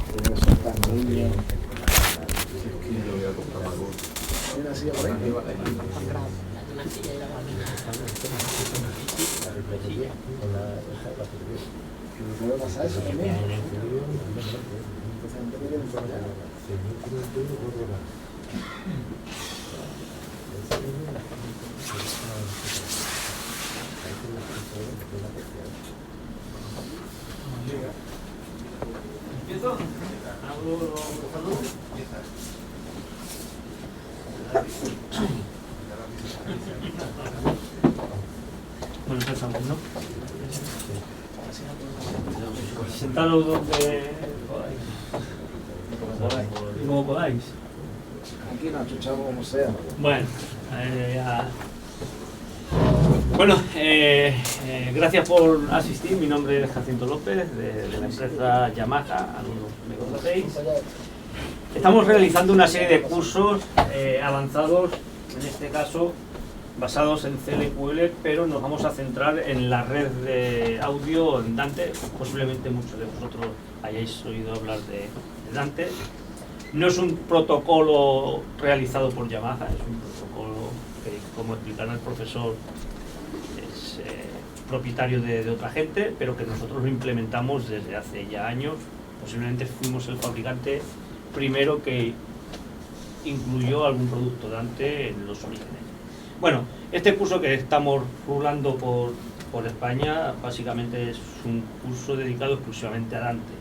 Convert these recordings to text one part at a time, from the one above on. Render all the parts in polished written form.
Tiene que soltar niños. Mira, así por ahí. ¿Qué puede pasar eso también? ¿Empiezo? ¿Hago los saludos? Bueno, empezamos, ¿no? Sentaros donde podáis. Como podáis. Aquí nos chuchamos como sea. Bueno, bueno, gracias por asistir. Mi nombre es Jacinto López, de la empresa Yamaha, algunos me conocéis. Estamos realizando una serie de cursos avanzados, en este caso basados en CLQL, pero nos vamos a centrar en la red de audio en Dante. Posiblemente muchos de vosotros hayáis oído hablar de Dante. No es un protocolo realizado por Yamaha, es un protocolo que, como explicará el profesor, es propietario de otra gente, pero que nosotros lo implementamos desde hace ya años. Posiblemente fuimos el fabricante primero que incluyó algún producto Dante en los orígenes. Bueno, este curso que estamos rulando por España básicamente es un curso dedicado exclusivamente a Dante.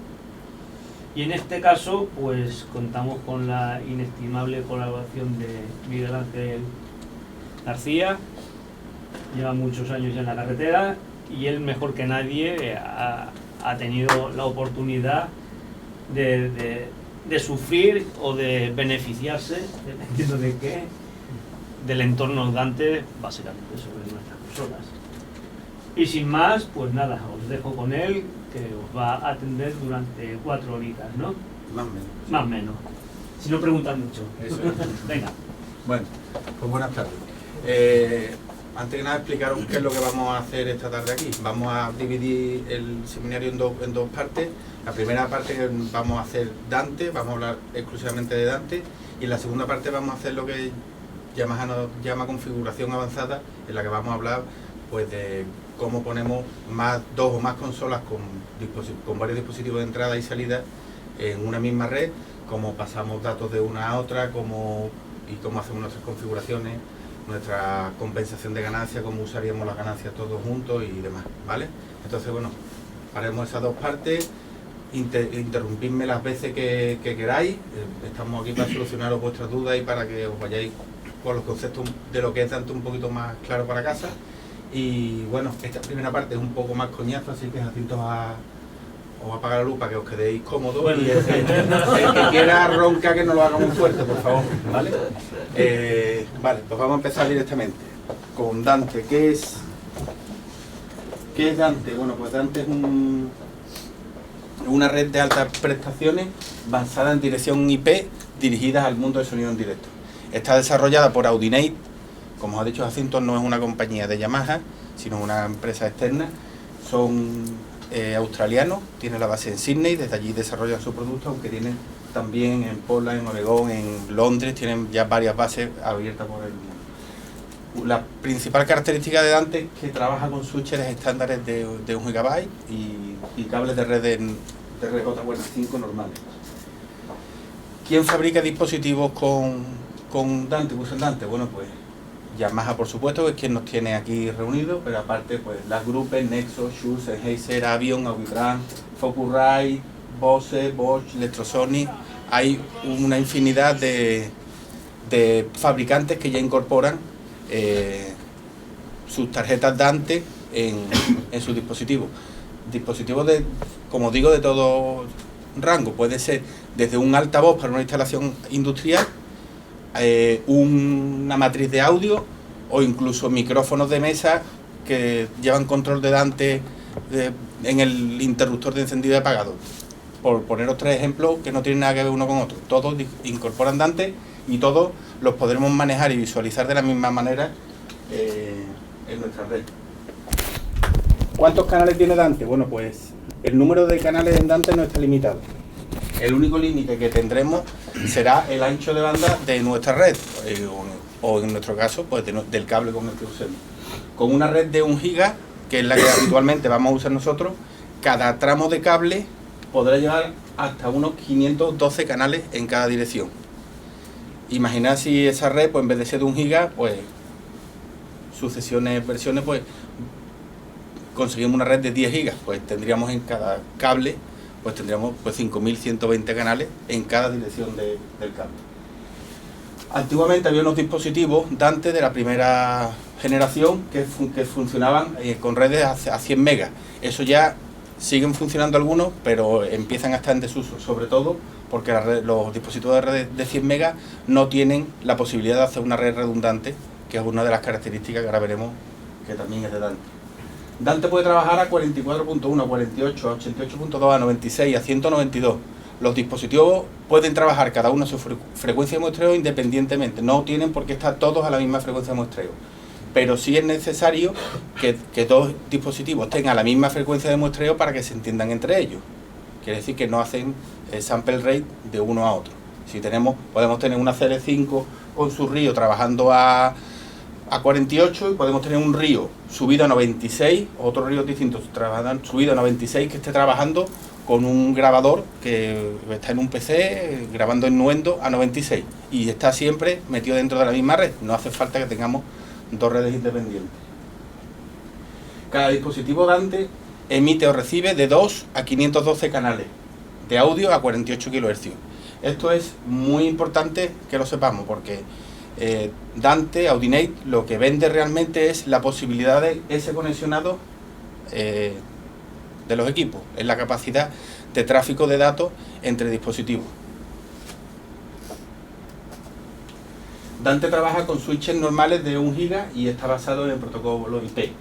Y en este caso, pues contamos con la inestimable colaboración de Miguel Ángel García. Lleva muchos años ya en la carretera y él, mejor que nadie, ha tenido la oportunidad de sufrir o de beneficiarse, dependiendo de qué, del entorno Dante, básicamente sobre nuestras personas. Y sin más, pues nada, os dejo con él, que os va a atender durante 4 horitas, ¿no? Más o menos. Más o menos. Si no preguntan mucho. Eso es. Venga. Bueno, pues buenas tardes. Antes que nada, explicaros qué es lo que vamos a hacer esta tarde aquí. Vamos a dividir el seminario en dos partes. La primera parte vamos a hacer Dante, vamos a hablar exclusivamente de Dante, y en la segunda parte vamos a hacer lo que Yamaha nos llama configuración avanzada, en la que vamos a hablar pues de cómo ponemos dos o más consolas con varios dispositivos de entrada y salida en una misma red, cómo pasamos datos de una a otra, cómo hacemos nuestras configuraciones, nuestra compensación de ganancias, cómo usaríamos las ganancias todos juntos y demás, ¿vale? Entonces, bueno, haremos esas dos partes. Interrumpidme las veces que queráis. Estamos aquí para solucionaros vuestras dudas y para que os vayáis con los conceptos de lo que es Dante un poquito más claro para casa. Y bueno, esta primera parte es un poco más coñazo, así que Jacinto os va a apagar la luz para que os quedéis cómodos. Bueno, y el que quiera ronca, que no lo haga muy fuerte, por favor, ¿vale? Vale, pues vamos a empezar directamente con Dante. ¿Qué es Dante? Bueno, pues Dante es una red de altas prestaciones basada en dirección IP dirigidas al mundo del sonido en directo. Está desarrollada por Audinate. Como os ha dicho Jacinto, no es una compañía de Yamaha, sino una empresa externa. Son australianos, tienen la base en Sydney, desde allí desarrollan su producto, aunque tienen también en Portland, en Oregón, en Londres, tienen ya varias bases abiertas por el mundo. La principal característica de Dante es que trabaja con switches estándares de 1 GB y cables de red RJ45 normales. ¿Quién fabrica dispositivos con Dante, usan Dante? Bueno, pues Yamaha, por supuesto, que es quien nos tiene aquí reunidos, pero aparte, pues las grupos Nexo, Shure, Sennheiser, Avion, Audiogram, Focusrite, Bose, Bosch, Electrosonic. Hay una infinidad de fabricantes que ya incorporan sus tarjetas Dante en sus dispositivos. Dispositivos como digo, de todo rango. Puede ser desde un altavoz para una instalación industrial, una matriz de audio o incluso micrófonos de mesa que llevan control de Dante en el interruptor de encendido y apagado. Por poneros 3 ejemplos que no tienen nada que ver uno con otro. Todos incorporan Dante y todos los podremos manejar y visualizar de la misma manera en nuestra red. ¿Cuántos canales tiene Dante? Bueno, pues el número de canales en Dante no está limitado. El único límite que tendremos será el ancho de banda de nuestra red, o en nuestro caso, pues del cable con el que usemos. Con una red de 1 giga, que es la que habitualmente vamos a usar nosotros, cada tramo de cable podrá llevar hasta unos 512 canales en cada dirección. Imaginad si esa red, pues en vez de ser de 1 giga, pues sucesiones, versiones, pues conseguimos una red de 10 gigas, pues tendríamos en cada cable, pues tendríamos pues 5.120 canales en cada dirección del cable. Antiguamente había unos dispositivos Dante de la primera generación que funcionaban con redes a 100 megas. Eso ya siguen funcionando algunos, pero empiezan a estar en desuso, sobre todo porque los dispositivos de redes de 100 megas no tienen la posibilidad de hacer una red redundante, que es una de las características que ahora veremos que también es de Dante. Dante puede trabajar a 44.1, a 48, a 88.2, a 96, a 192. Los dispositivos pueden trabajar cada uno a su frecuencia de muestreo independientemente, no tienen por qué estar todos a la misma frecuencia de muestreo. Pero sí es necesario que dos dispositivos tengan la misma frecuencia de muestreo para que se entiendan entre ellos. Quiere decir que no hacen sample rate de uno a otro. Si podemos tener una CL5 con su río trabajando a 48 y podemos tener un río subido a 96, otro río distinto subido a 96 que esté trabajando con un grabador que está en un PC grabando en Nuendo a 96 y está siempre metido dentro de la misma red. No hace falta que tengamos dos redes independientes. Cada dispositivo Dante emite o recibe de 2 a 512 canales de audio a 48 kHz. Esto es muy importante que lo sepamos porque Dante, Audinate, lo que vende realmente es la posibilidad de ese conexionado de los equipos, es la capacidad de tráfico de datos entre dispositivos. Dante trabaja con switches normales de 1 giga y está basado en el protocolo IP.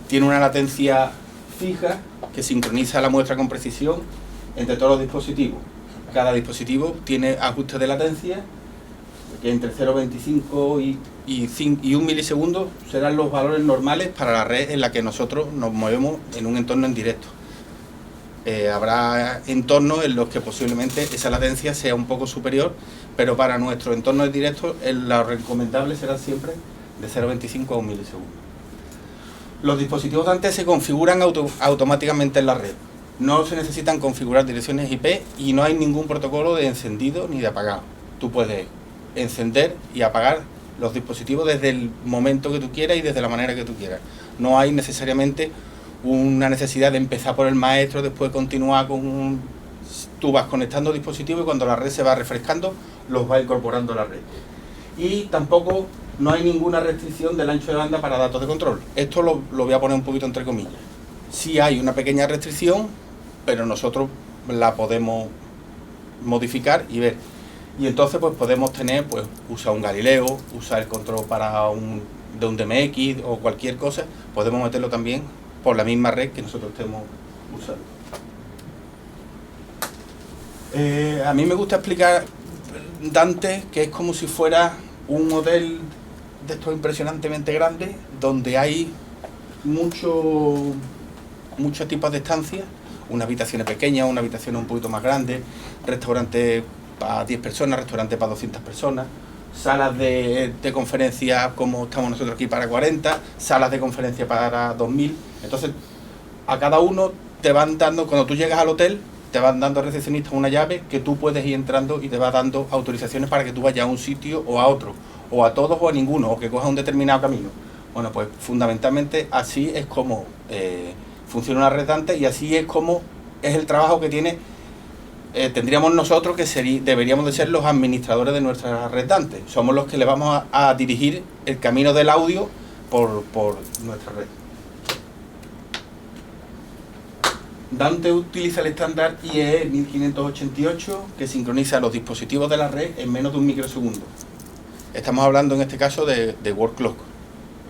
Tiene una latencia fija que sincroniza la muestra con precisión entre todos los dispositivos. Cada dispositivo tiene ajustes de latencia que entre 0,25 y 1 milisegundo serán los valores normales para la red en la que nosotros nos movemos en un entorno en directo. Habrá entornos en los que posiblemente esa latencia sea un poco superior, pero para nuestro entorno en directo lo recomendable será siempre de 0,25 a 1 milisegundo. Los dispositivos Dante se configuran automáticamente en la red. No se necesitan configurar direcciones IP y no hay ningún protocolo de encendido ni de apagado. Tú puedes encender y apagar los dispositivos desde el momento que tú quieras y desde la manera que tú quieras. No hay necesariamente una necesidad de empezar por el maestro, después continuar con tú vas conectando dispositivos y cuando la red se va refrescando los va incorporando a la red. Y tampoco no hay ninguna restricción del ancho de banda para datos de control. Esto lo voy a poner un poquito entre comillas. Sí hay una pequeña restricción, pero nosotros la podemos modificar y ver. Y entonces pues podemos tener, pues usar un Galileo, usar el control de un DMX o cualquier cosa, podemos meterlo también por la misma red que nosotros estemos usando. A mí me gusta explicar Dante que es como si fuera un hotel de estos impresionantemente grandes, donde hay muchos tipos de estancias, una habitación pequeña, una habitación un poquito más grande, restaurante para 10 personas, restaurante para 200 personas, salas de conferencias como estamos nosotros aquí para 40, salas de conferencia para 2000. Entonces, a cada uno te van dando, cuando tú llegas al hotel, te van dando recepcionistas una llave que tú puedes ir entrando y te va dando autorizaciones para que tú vayas a un sitio o a otro, o a todos o a ninguno, o que cojas un determinado camino. Bueno, pues fundamentalmente así es como funciona una red Dante y así es como es el trabajo que tiene. Tendríamos nosotros que deberíamos de ser los administradores de nuestra red Dante. Somos los que le vamos a dirigir el camino del audio por nuestra red. Dante utiliza el estándar IEEE 1588 que sincroniza los dispositivos de la red en menos de un microsegundo. Estamos hablando en este caso de word clock.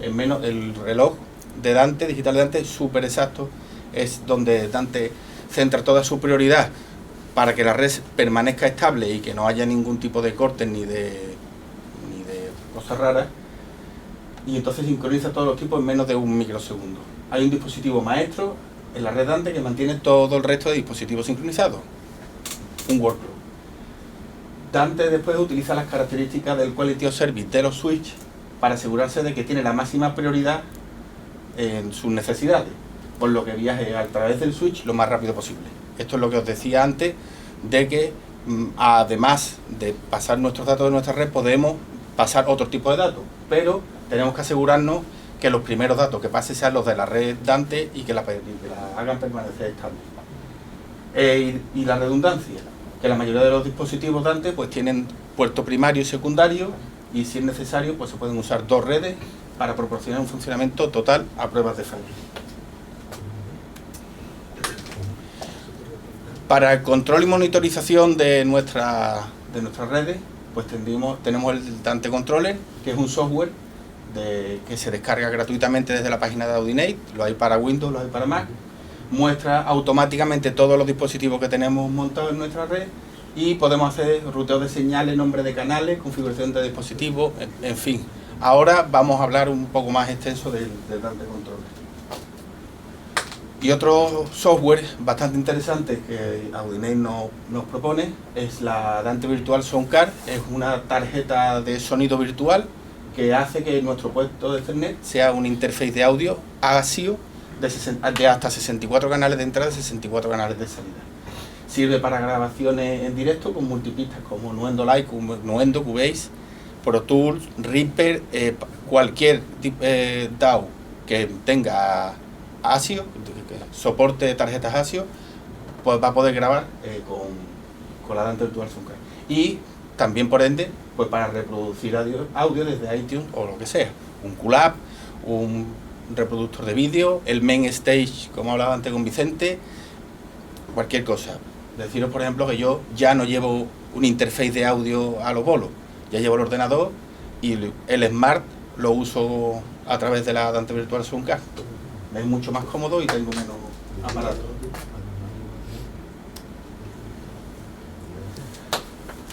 El reloj de Dante, digital de Dante, es súper exacto. Es donde Dante centra toda su prioridad para que la red permanezca estable y que no haya ningún tipo de cortes ni de cosas raras. Y entonces sincroniza todos los tipos en menos de un microsegundo. Hay un dispositivo maestro en la red Dante que mantiene todo el resto de dispositivos sincronizados. un workflow. Dante después utiliza las características del Quality of Service de los switch para asegurarse de que tiene la máxima prioridad en sus necesidades, por lo que viaje a través del switch lo más rápido posible. Esto es lo que os decía antes, de que además de pasar nuestros datos de nuestra red, podemos pasar otro tipo de datos, pero tenemos que asegurarnos que los primeros datos que pasen sean los de la red Dante y que la hagan permanecer estable. Y la redundancia, que la mayoría de los dispositivos Dante pues tienen puerto primario y secundario, y si es necesario pues se pueden usar dos redes para proporcionar un funcionamiento total a pruebas de falla. Para el control y monitorización de nuestras redes, pues tenemos el Dante Controller, que es un software que se descarga gratuitamente desde la página de Audinate, lo hay para Windows, lo hay para Mac, muestra automáticamente todos los dispositivos que tenemos montados en nuestra red y podemos hacer ruteo de señales, nombre de canales, configuración de dispositivos, en fin. Ahora vamos a hablar un poco más extenso del Dante Controller. Y otro software bastante interesante que Audinate nos propone es la Dante Virtual Sound Card. Es una tarjeta de sonido virtual que hace que nuestro puerto de Ethernet sea un interface de audio ASIO de hasta 64 canales de entrada y 64 canales de salida. Sirve para grabaciones en directo con multipistas como Nuendo Live, Nuendo, Cubase, Pro Tools, Reaper, cualquier DAW que tenga ASIO, que soporte tarjetas ASIO, pues va a poder grabar con la Dante Virtual Sound Card. Y también, por ende, pues para reproducir audio desde iTunes o lo que sea, un QLab, un reproductor de vídeo, el main stage, como hablaba antes con Vicente, cualquier cosa. Deciros, por ejemplo, que yo ya no llevo un interface de audio a lo bolo, ya llevo el ordenador y el Smart lo uso a través de la Dante Virtual Sound Card. Me es mucho más cómodo y tengo menos aparato.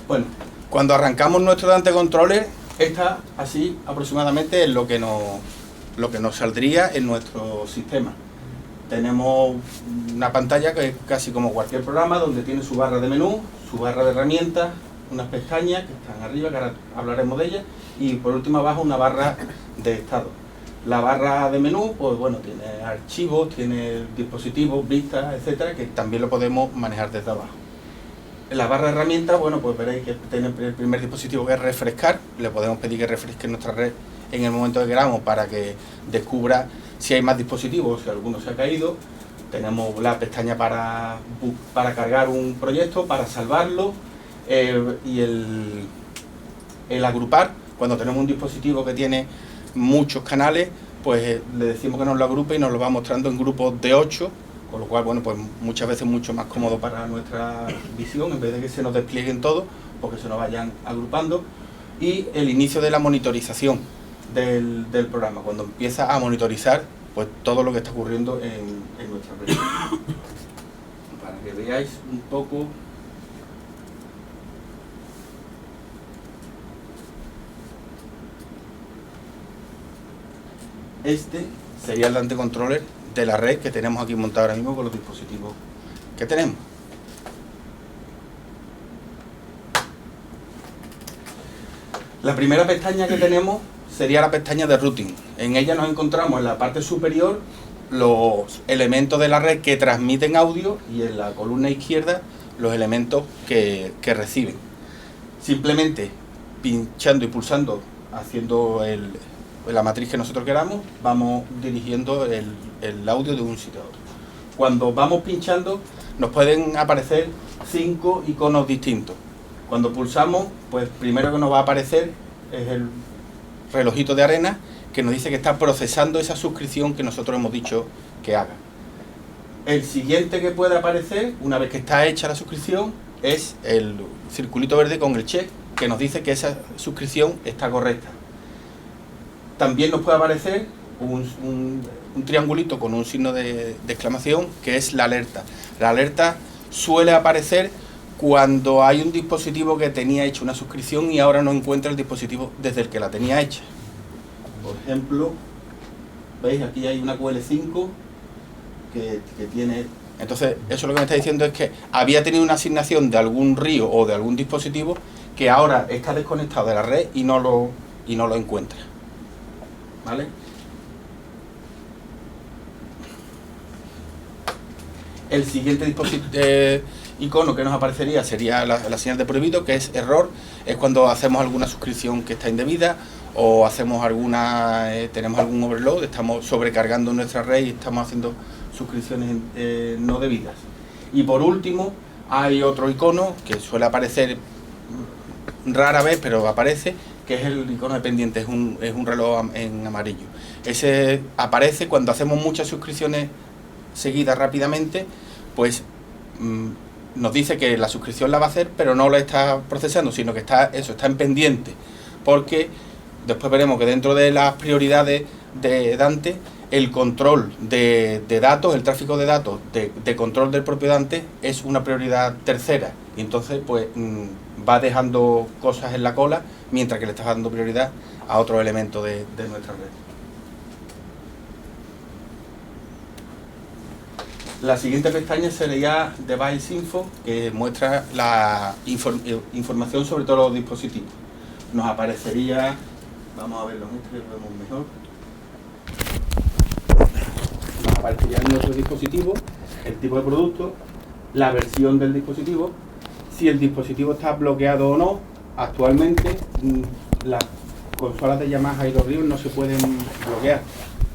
Bueno, cuando arrancamos nuestro Dante Controller, esta así aproximadamente es lo que nos saldría en nuestro sistema. Tenemos una pantalla que es casi como cualquier programa, donde tiene su barra de menú, su barra de herramientas, unas pestañas que están arriba, que ahora hablaremos de ellas, y por último abajo una barra de estado. La barra de menú, pues bueno, tiene archivos, tiene dispositivos, vistas, etcétera, que también lo podemos manejar desde abajo. En la barra de herramientas, bueno, pues veréis que tiene el primer dispositivo que es refrescar. Le podemos pedir que refresque nuestra red en el momento que queramos para que descubra si hay más dispositivos, si alguno se ha caído. Tenemos la pestaña para cargar un proyecto, para salvarlo, y el agrupar. Cuando tenemos un dispositivo que tiene muchos canales, pues le decimos que nos lo agrupe y nos lo va mostrando en grupos de 8, con lo cual, bueno, pues muchas veces mucho más cómodo para nuestra visión, en vez de que se nos desplieguen todos, porque se nos vayan agrupando. Y el inicio de la monitorización del programa, cuando empieza a monitorizar pues todo lo que está ocurriendo en nuestra red. Para que veáis un poco. Este sería el Dante Controller de la red que tenemos aquí montado ahora mismo con los dispositivos que tenemos. La primera pestaña que tenemos sería la pestaña de routing. En ella nos encontramos en la parte superior los elementos de la red que transmiten audio y en la columna izquierda los elementos que reciben. Simplemente pinchando y pulsando, haciendo la matriz que nosotros queramos, vamos dirigiendo el audio de un sitio a otro. Cuando vamos pinchando nos pueden aparecer 5 iconos distintos. Cuando pulsamos, pues primero que nos va a aparecer es el relojito de arena que nos dice que está procesando esa suscripción que nosotros hemos dicho que haga. El siguiente que puede aparecer, una vez que está hecha la suscripción, es el circulito verde con el check que nos dice que esa suscripción está correcta. También nos puede aparecer un triangulito con un signo de exclamación que es la alerta. La alerta suele aparecer cuando hay un dispositivo que tenía hecha una suscripción y ahora no encuentra el dispositivo desde el que la tenía hecha. Por ejemplo, veis aquí hay una QL5 que tiene Entonces, eso lo que me está diciendo es que había tenido una asignación de algún río o de algún dispositivo que ahora está desconectado de la red y no lo encuentra. ¿Vale? El siguiente icono que nos aparecería sería la señal de prohibido, que es error. Es cuando hacemos alguna suscripción que está indebida o hacemos tenemos algún overload, estamos sobrecargando nuestra red y estamos haciendo suscripciones no debidas. Y por último, hay otro icono que suele aparecer rara vez, pero aparece, que es el icono de pendiente, es un reloj en amarillo. Ese aparece cuando hacemos muchas suscripciones seguidas rápidamente, pues nos dice que la suscripción la va a hacer, pero no la está procesando, sino que está en pendiente, porque después veremos que dentro de las prioridades de Dante, el control de datos, el tráfico de datos de control del propio Dante es una prioridad tercera, y entonces pues va dejando cosas en la cola mientras que le está dando prioridad a otros elementos de nuestra red. La siguiente pestaña sería Device Info, que muestra la información sobre todos los dispositivos. Nos aparecería, vamos a verlo en este que lo vemos mejor. Nos aparecería nuestro dispositivo, el tipo de producto, la versión del dispositivo, si el dispositivo está bloqueado o no. Actualmente las consolas de Yamaha y los ríos no se pueden bloquear,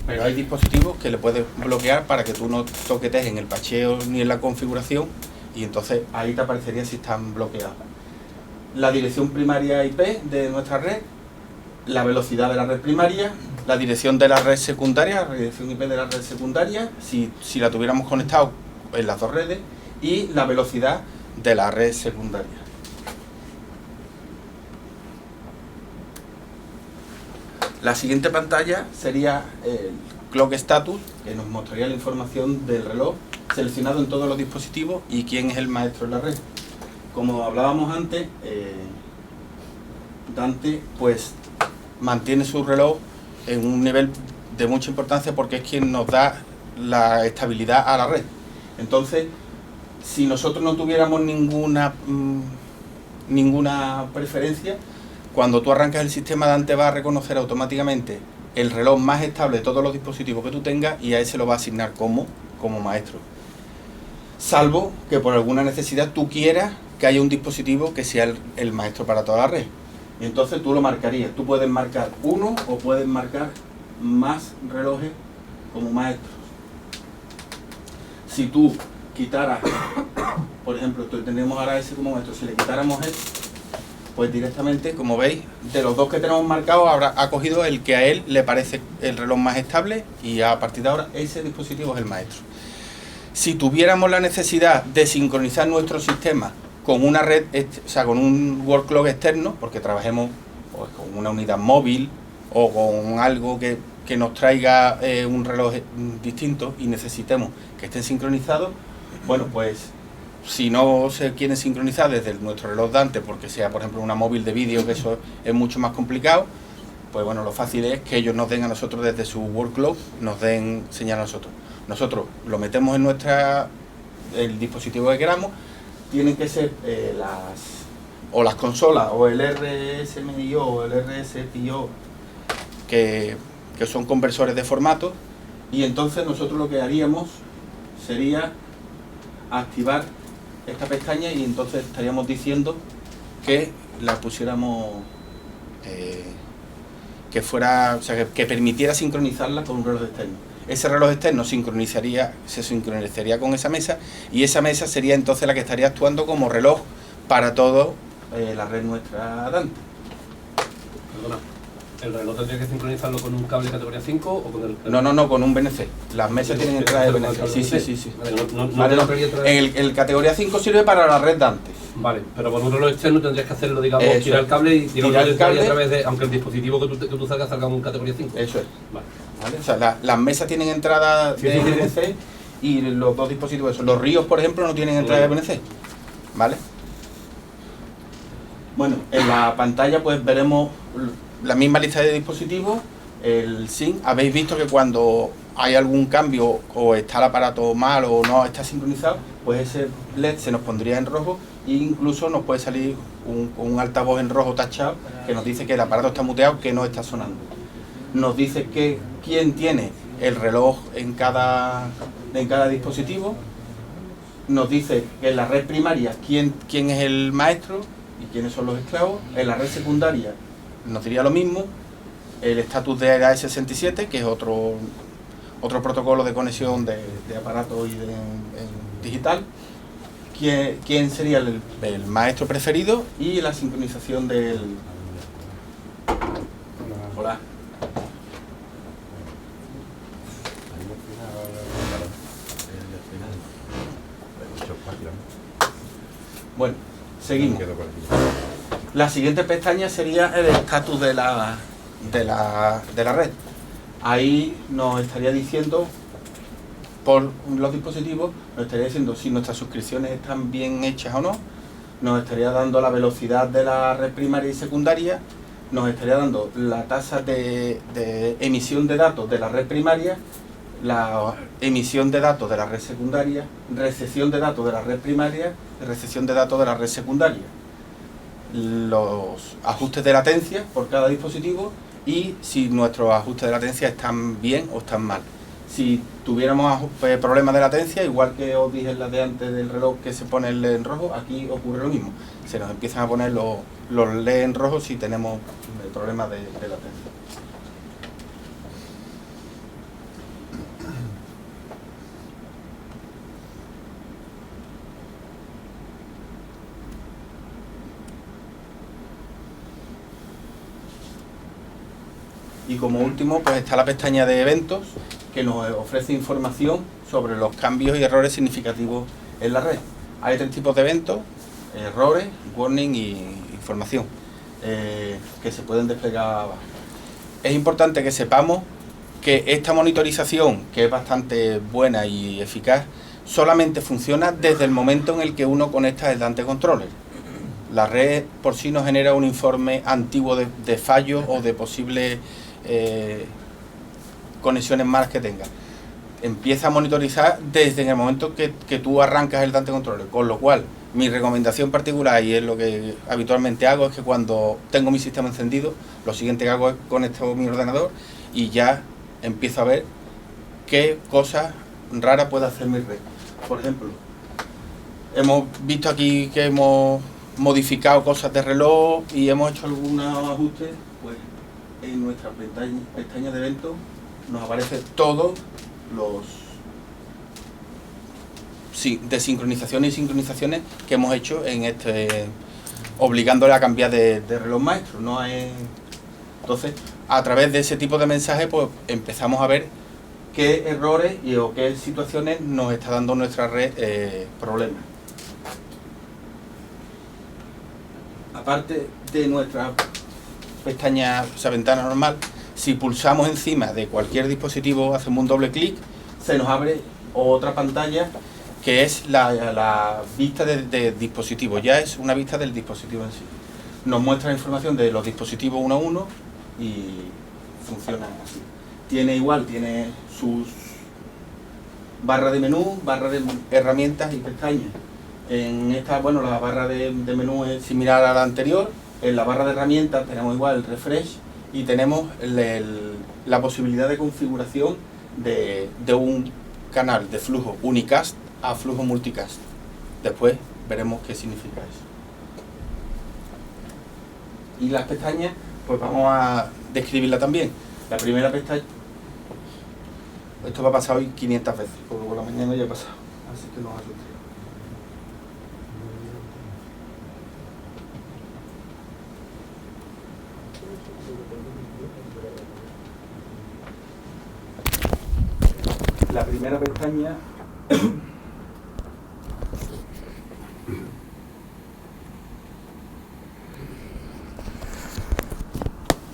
pero hay dispositivos que le puedes bloquear para que tú no toquetes en el patcheo ni en la configuración, y entonces ahí te aparecería si están bloqueados. La dirección primaria IP de nuestra red, la velocidad de la red primaria, la dirección de la red secundaria, la dirección IP de la red secundaria, si la tuviéramos conectado en las dos redes, y la velocidad de la red secundaria. La siguiente pantalla sería el Clock Status, que nos mostraría la información del reloj seleccionado en todos los dispositivos y quién es el maestro en la red. Como hablábamos antes, Dante pues mantiene su reloj en un nivel de mucha importancia porque es quien nos da la estabilidad a la red. Entonces, si nosotros no tuviéramos ninguna preferencia, cuando tú arrancas el sistema, Dante va a reconocer automáticamente el reloj más estable de todos los dispositivos que tú tengas y a ese lo va a asignar como maestro. Salvo que por alguna necesidad tú quieras que haya un dispositivo que sea el maestro para toda la red. Y entonces tú lo marcarías. Tú puedes marcar uno o puedes marcar más relojes como maestros. Si tú quitaras, por ejemplo, tenemos ahora ese como maestro, si le quitáramos pues directamente, como veis, de los dos que tenemos marcados, ha cogido el que a él le parece el reloj más estable y a partir de ahora ese dispositivo es el maestro. Si tuviéramos la necesidad de sincronizar nuestro sistema con una red, o sea, con un work clock externo, porque trabajemos pues, con una unidad móvil o con algo que nos traiga un reloj distinto y necesitemos que estén sincronizados, bueno, pues si no se quieren sincronizar desde nuestro reloj Dante, porque sea, por ejemplo, una móvil de vídeo, que eso es mucho más complicado, pues bueno, lo fácil es que ellos nos den a nosotros desde su workload, nos den señal a nosotros. Nosotros lo metemos en el dispositivo que queramos, tienen que ser las consolas o el RSMIO o el RSPIO, que son conversores de formato, y entonces nosotros lo que haríamos sería activar esta pestaña y entonces estaríamos diciendo que la pusiéramos que fuera, o sea, que permitiera sincronizarla con un reloj externo. Ese reloj externo se sincronizaría con esa mesa y esa mesa sería entonces la que estaría actuando como reloj para todo la red nuestra Dante. Perdona, ¿el reloj tendría que sincronizarlo con un cable categoría 5 o con el...? No, con un BNC. Las mesas tienen entrada de BNC. Sí. Vale, el categoría 5 sirve para la red Dante. Vale, pero con un reloj externo tendrías que hacerlo, digamos, Eso tirar el cable y tirar el cable a través de, aunque el dispositivo que tú salga con un categoría 5. Eso es. Vale. O sea, las mesas tienen entrada de BNC y los dos dispositivos, los ríos, por ejemplo, no tienen entrada de BNC. ¿Vale? Bueno, en la pantalla pues veremos la misma lista de dispositivos, el SYNC. Habéis visto que cuando hay algún cambio o está el aparato mal o no está sincronizado, pues ese LED se nos pondría en rojo e incluso nos puede salir un altavoz en rojo tachado que nos dice que el aparato está muteado, que no está sonando. Nos dice que quién tiene el reloj en cada dispositivo, nos dice que en la red primaria quién es el maestro y quiénes son los esclavos. En la red secundaria nos diría lo mismo, el estatus de AES67, que es otro protocolo de conexión de aparato y en digital, quién sería el maestro preferido y la sincronización del... Hola. Bueno, seguimos. La siguiente pestaña sería el estatus de la red. Ahí nos estaría diciendo, por los dispositivos, nos estaría diciendo si nuestras suscripciones están bien hechas o no, nos estaría dando la velocidad de la red primaria y secundaria, nos estaría dando la tasa de emisión de datos de la red primaria, la emisión de datos de la red secundaria, recepción de datos de la red primaria y recepción de datos de la red secundaria, los ajustes de latencia por cada dispositivo y si nuestros ajustes de latencia están bien o están mal. Si tuviéramos problemas de latencia, igual que os dije en la de antes del reloj que se pone el LED en rojo, aquí ocurre lo mismo. Se nos empiezan a poner los LED en rojo si tenemos problemas de latencia. Y como último, pues está la pestaña de eventos, que nos ofrece información sobre los cambios y errores significativos en la red. Hay 3 tipos de eventos: errores, warning y información, que se pueden desplegar abajo. Es importante que sepamos que esta monitorización, que es bastante buena y eficaz, solamente funciona desde el momento en el que uno conecta el Dante Controller. La red por sí nos genera un informe antiguo de fallos o de posibles conexiones malas que tenga. Empieza a monitorizar desde el momento que tú arrancas el Dante Controller, con lo cual mi recomendación particular, y es lo que habitualmente hago, es que cuando tengo mi sistema encendido, lo siguiente que hago es conectar mi ordenador y ya empiezo a ver qué cosas raras puede hacer mi red. Por ejemplo, hemos visto aquí que hemos modificado cosas de reloj y hemos hecho algunos ajustes. Pues en nuestra pestaña de eventos nos aparecen todos los desincronizaciones y sincronizaciones que hemos hecho en obligándole a cambiar de reloj maestro. Entonces, a través de ese tipo de mensajes, pues empezamos a ver qué errores o qué situaciones nos está dando nuestra red problemas. Aparte de nuestra pestaña, ventana normal, si pulsamos encima de cualquier dispositivo, hacemos un doble clic, se nos abre otra pantalla que es la vista de dispositivo. Ya es una vista del dispositivo en sí. Nos muestra la información de los dispositivos uno a uno y funciona así. Tiene sus barras de menú, barras de herramientas y pestañas. En esta, la barra de menú es similar a la anterior. En la barra de herramientas tenemos igual el refresh y tenemos la posibilidad de configuración de un canal de flujo unicast a flujo multicast. Después veremos qué significa eso. Y las pestañas, pues vamos a describirla también. La primera pestaña, esto va a pasar hoy 500 veces, porque por la mañana ya ha pasado, así que no os asustéis. La primera pestaña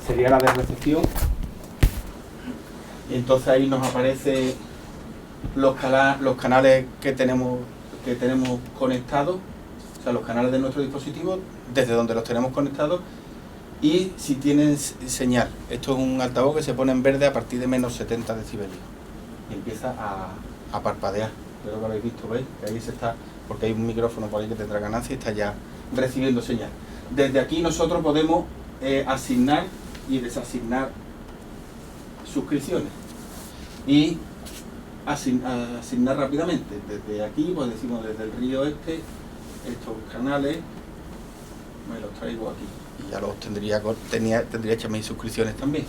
sería la de recepción. Y entonces ahí nos aparecen los canales que tenemos conectados, o sea, los canales de nuestro dispositivo, desde donde los tenemos conectados, y si tienen señal. Esto es un altavoz que se pone en verde a partir de menos 70 decibelios. y empieza a parpadear. Creo que lo habéis visto, ¿veis? Que ahí se está, porque hay un micrófono por ahí que tendrá ganancia y está ya recibiendo señal. Desde aquí nosotros podemos asignar y desasignar suscripciones y asignar rápidamente. Desde aquí, pues decimos desde el río este, estos canales me los traigo aquí y ya los tendría hechas mis suscripciones también.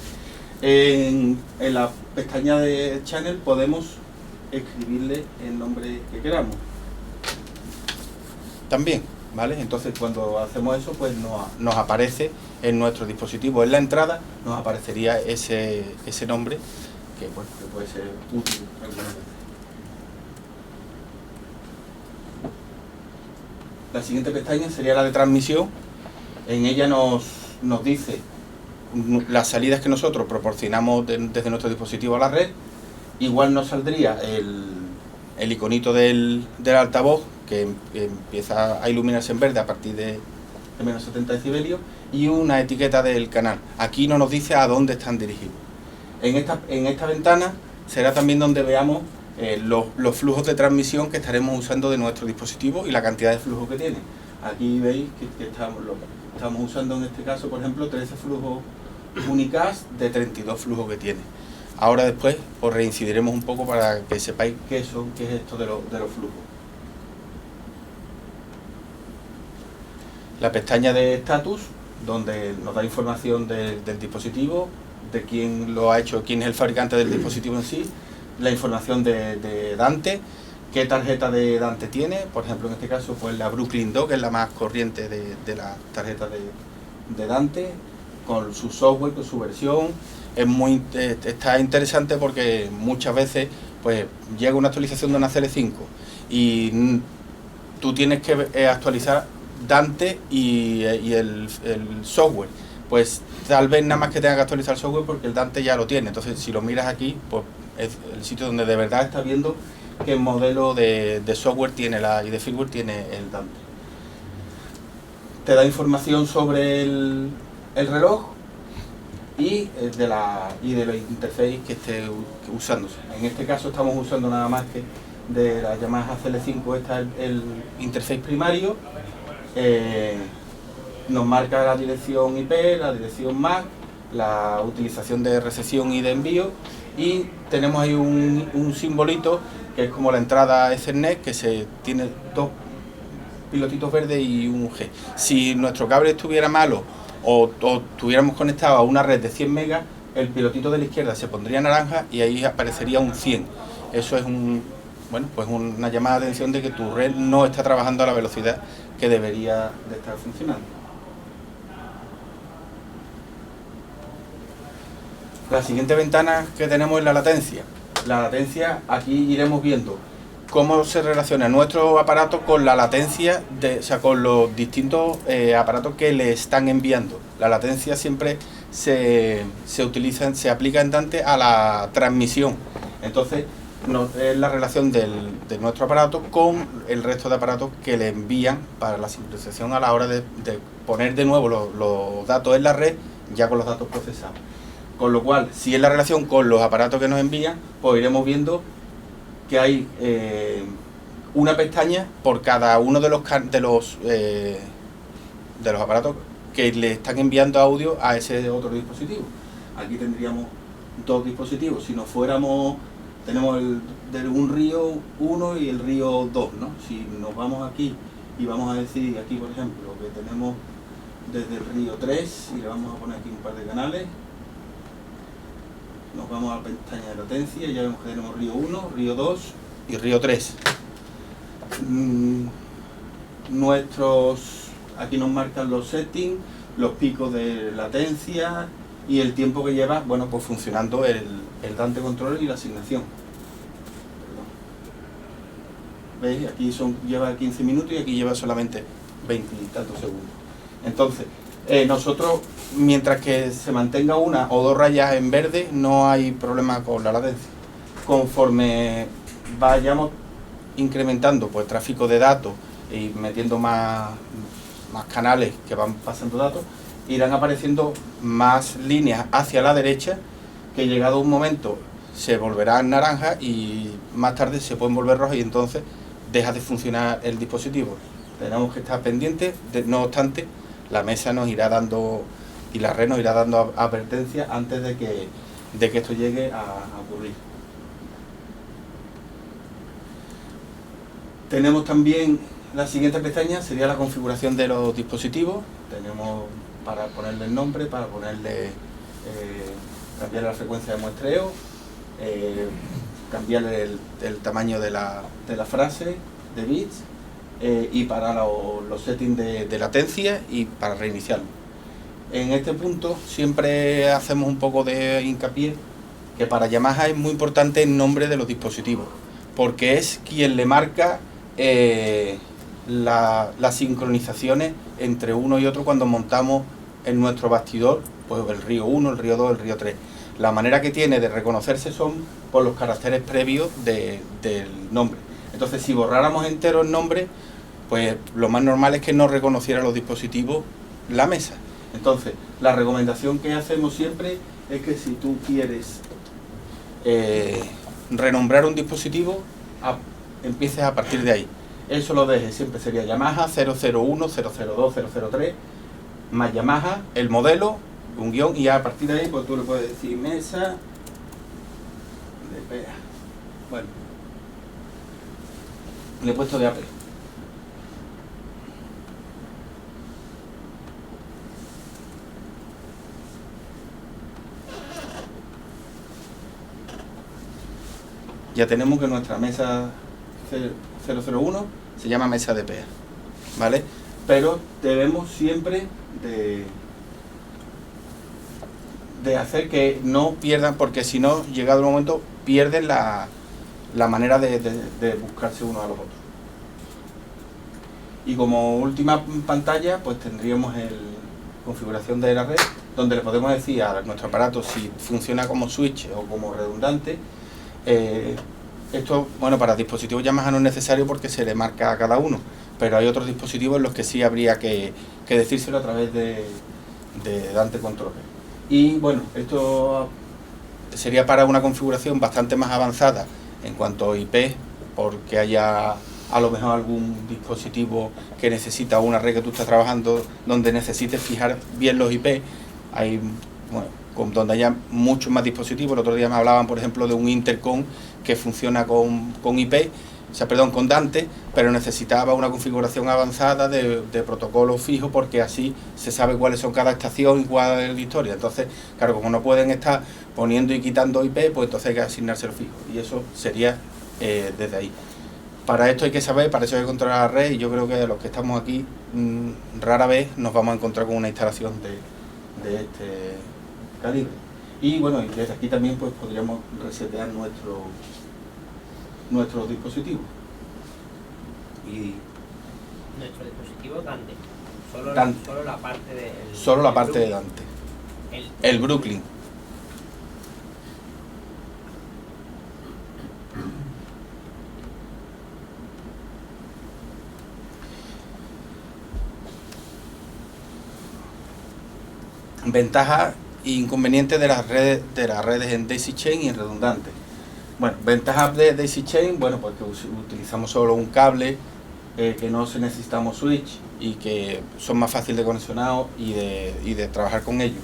En la pestaña de Channel podemos escribirle el nombre que queramos también, ¿vale? Entonces cuando hacemos eso, pues nos aparece en nuestro dispositivo, en la entrada nos aparecería ese nombre que, bueno, que puede ser útil algunas veces. La siguiente pestaña sería la de transmisión. En ella nos dice las salidas que nosotros proporcionamos desde nuestro dispositivo a la red. Igual nos saldría el iconito del altavoz que empieza a iluminarse en verde a partir de menos 70 decibelios y una etiqueta del canal. Aquí no nos dice a dónde están dirigidos. En esta ventana será también donde veamos los flujos de transmisión que estaremos usando de nuestro dispositivo y la cantidad de flujo que tiene. Aquí veis que estamos usando en este caso, por ejemplo, 13 flujos unicast de 32 flujos que tiene. Ahora después os reincidiremos un poco para que sepáis qué es esto de los flujos. La pestaña de status, donde nos da información del dispositivo, de quién lo ha hecho, quién es el fabricante del dispositivo en sí, la información de Dante, qué tarjeta de Dante tiene, por ejemplo en este caso pues la Brooklyn 2, que es la más corriente de las tarjetas de Dante, con su software, con su versión. Está interesante porque muchas veces pues llega una actualización de una CL5 y tú tienes que actualizar Dante y el software. Pues tal vez nada más que tenga que actualizar el software porque el Dante ya lo tiene. Entonces si lo miras aquí, pues es el sitio donde de verdad estás viendo qué modelo de software tiene y de firmware tiene el Dante. Te da información sobre el reloj y de la interface que esté usándose. En este caso estamos usando nada más que de la Yamaha CL5, está el interface primario. Nos marca la dirección IP, la dirección MAC, la utilización de recepción y de envío, y tenemos ahí un simbolito que es como la entrada Ethernet, que tiene dos pilotitos verdes y un G. Si nuestro cable estuviera malo o estuviéramos conectados a una red de 100 megas, el pilotito de la izquierda se pondría naranja y ahí aparecería un 100. Eso es una llamada de atención de que tu red no está trabajando a la velocidad que debería de estar funcionando. La siguiente ventana que tenemos es la latencia. La latencia, aquí iremos viendo cómo se relaciona nuestro aparato con la latencia, con los distintos aparatos que le están enviando. La latencia siempre se aplica en Dante a la transmisión. Entonces, es la relación de nuestro aparato con el resto de aparatos que le envían para la sincronización a la hora de poner de nuevo los datos en la red, ya con los datos procesados. Con lo cual, si es la relación con los aparatos que nos envían, pues iremos viendo que hay una pestaña por cada uno de los aparatos que le están enviando audio a ese otro dispositivo. Aquí tendríamos dos dispositivos. Si nos fuéramos, tenemos un río 1 y el río 2, ¿no? Si nos vamos aquí y vamos a decir aquí, por ejemplo, que tenemos desde el río 3 y le vamos a poner aquí un par de canales. Nos vamos a la pestaña de latencia y ya vemos que tenemos río 1, río 2 y río 3. Aquí nos marcan los settings, los picos de latencia y el tiempo que lleva, bueno, pues funcionando el Dante Controller y la asignación. ¿Veis? Aquí lleva 15 minutos y aquí lleva solamente 20 y tantos segundos. Entonces, nosotros, mientras que se mantenga una o dos rayas en verde, no hay problema con la latencia. Conforme vayamos incrementando pues tráfico de datos y metiendo más canales que van pasando datos, irán apareciendo más líneas hacia la derecha, que llegado un momento se volverán naranja y más tarde se pueden volver rojos y entonces deja de funcionar el dispositivo. Tenemos que estar pendientes, no obstante, la mesa nos irá dando y la red nos irá dando advertencia antes de que esto llegue a ocurrir. Tenemos también la siguiente pestaña, sería la configuración de los dispositivos. Tenemos para ponerle el nombre, para ponerle cambiar la frecuencia de muestreo, cambiar el tamaño de la frase de bits y para los settings de latencia y para reiniciarlo. En este punto siempre hacemos un poco de hincapié que para Yamaha es muy importante el nombre de los dispositivos, porque es quien le marca las sincronizaciones entre uno y otro cuando montamos en nuestro bastidor, pues el RIO 1, el RIO 2, el RIO 3. La manera que tiene de reconocerse son por los caracteres previos del nombre. Entonces, si borráramos entero el nombre, pues lo más normal es que no reconociera los dispositivos la mesa. Entonces, la recomendación que hacemos siempre es que si tú quieres renombrar un dispositivo, empieces a partir de ahí. Eso lo dejes, siempre sería Yamaha 001, 002, 003, más Yamaha, el modelo, un guión, y a partir de ahí pues tú le puedes decir mesa de PEA. Bueno, le he puesto de AP. Ya tenemos que nuestra mesa 001 se llama mesa de PEA, ¿vale? Pero debemos siempre de hacer que no pierdan, porque si no, llegado el momento, pierden la manera de buscarse uno a los otros. Y como última pantalla, pues tendríamos configuración de la red, donde le podemos decir a nuestro aparato si funciona como switch o como redundante. Esto, bueno, para dispositivos Yamaha no es necesario porque se le marca a cada uno, pero hay otros dispositivos en los que sí habría que decírselo a través de Dante Controller. Y bueno, esto sería para una configuración bastante más avanzada en cuanto a IP, porque haya a lo mejor algún dispositivo que necesita una red que tú estás trabajando donde necesites fijar bien los IP. Hay, bueno, donde haya muchos más dispositivos. El otro día me hablaban, por ejemplo, de un intercom que funciona con IP, o sea, perdón, con Dante, pero necesitaba una configuración avanzada de protocolo fijo, porque así se sabe cuáles son cada estación y cuál es la historia. Entonces, claro, como no pueden estar poniendo y quitando IP, pues entonces hay que asignárselo fijo, y eso sería desde ahí. Para esto hay que saber, para eso hay que controlar la red, y yo creo que los que estamos aquí rara vez nos vamos a encontrar con una instalación de este calibre. Y bueno, y desde aquí también pues podríamos resetear nuestros dispositivos. Y nuestro dispositivo Dante. Dante. Solo la parte de solo la parte de Dante. El Brooklyn. Ventajas e inconvenientes de las redes en Daisy Chain y en redundante. Bueno, ventajas de Daisy Chain, bueno, pues que utilizamos solo un cable, que no necesitamos switch y que son más fáciles de conexionar y de trabajar con ellos.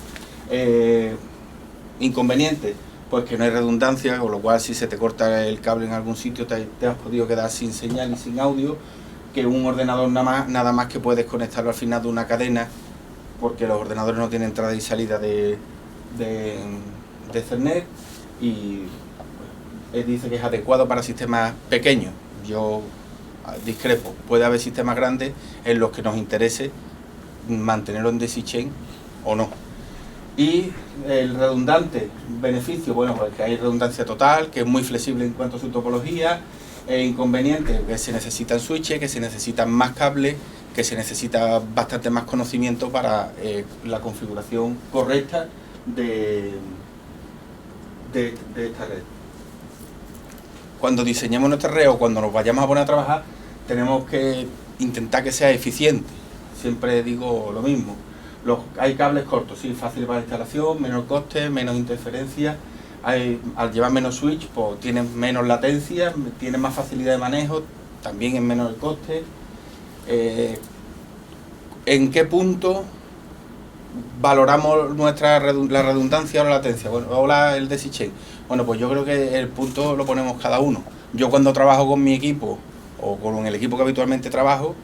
Inconvenientes, pues que no hay redundancia, con lo cual si se te corta el cable en algún sitio te has podido quedar sin señal y sin audio, que un ordenador nada más que puedes conectarlo al final de una cadena, porque los ordenadores no tienen entrada y salida de Ethernet, y dice que es adecuado para sistemas pequeños. Yo discrepo, puede haber sistemas grandes en los que nos interese mantenerlo en Daisy Chain o no. Y el redundante, beneficio, bueno, pues que hay redundancia total, que es muy flexible en cuanto a su topología. Inconveniente, que se necesitan switches, que se necesitan más cables, que se necesita bastante más conocimiento para la configuración correcta de esta red. Cuando diseñemos nuestra red o cuando nos vayamos a poner a trabajar, tenemos que intentar que sea eficiente. Siempre digo lo mismo. Hay cables cortos, sí, fácil para la instalación, menor coste, menos interferencia, al llevar menos switch, pues tienes menos latencia, tienes más facilidad de manejo, también es menos el coste. ¿En qué punto valoramos la redundancia o la latencia? Bueno, o el daisy chain. Bueno, pues yo creo que el punto lo ponemos cada uno. Yo cuando trabajo con mi equipo o con el equipo que habitualmente trabajo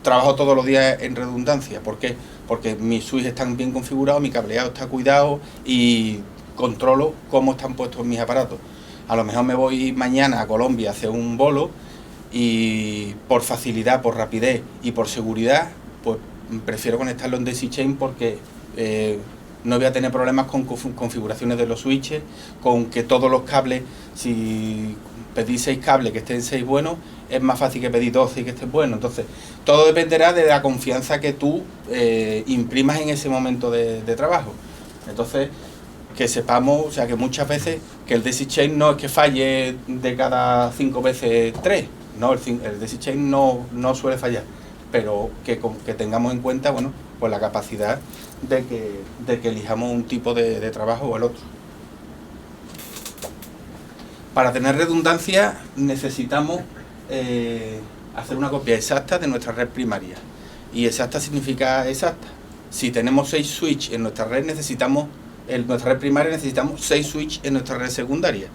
todos los días en redundancia. ¿Por qué? Porque mis switches están bien configurados, mi cableado está cuidado y controlo cómo están puestos mis aparatos. A lo mejor me voy mañana a Colombia a hacer un bolo y por facilidad, por rapidez y por seguridad, pues prefiero conectarlo en daisy chain porque no voy a tener problemas con configuraciones de los switches, con que todos los cables, si pedís 6 cables que estén 6 buenos, es más fácil que pedir 12 y que estén buenos. Entonces, todo dependerá de la confianza que tú imprimas en ese momento de trabajo. Entonces, que sepamos, o sea, que muchas veces que el daisy chain no es que falle de cada 5 veces 3, no, el daisy chain no suele fallar, pero que tengamos en cuenta, bueno, pues la capacidad de que elijamos un tipo de trabajo o el otro. Para tener redundancia necesitamos hacer una copia exacta de nuestra red primaria. Y exacta significa exacta. Si tenemos 6 switches en nuestra red, en nuestra red primaria necesitamos 6 switches en nuestra red secundaria.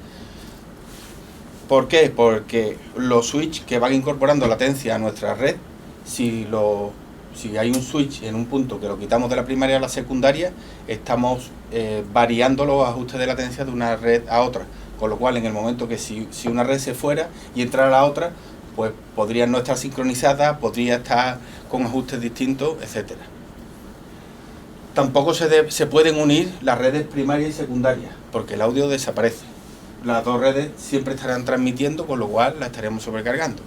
¿Por qué? Porque los switches que van incorporando latencia a nuestra red, si hay un switch en un punto que lo quitamos de la primaria a la secundaria, estamos variando los ajustes de latencia de una red a otra. Con lo cual, en el momento que si una red se fuera y entrara la otra, pues podría no estar sincronizada, podría estar con ajustes distintos, etcétera. Tampoco se pueden unir las redes primarias y secundarias, porque el audio desaparece. Las dos redes siempre estarán transmitiendo, con lo cual la estaremos sobrecargando.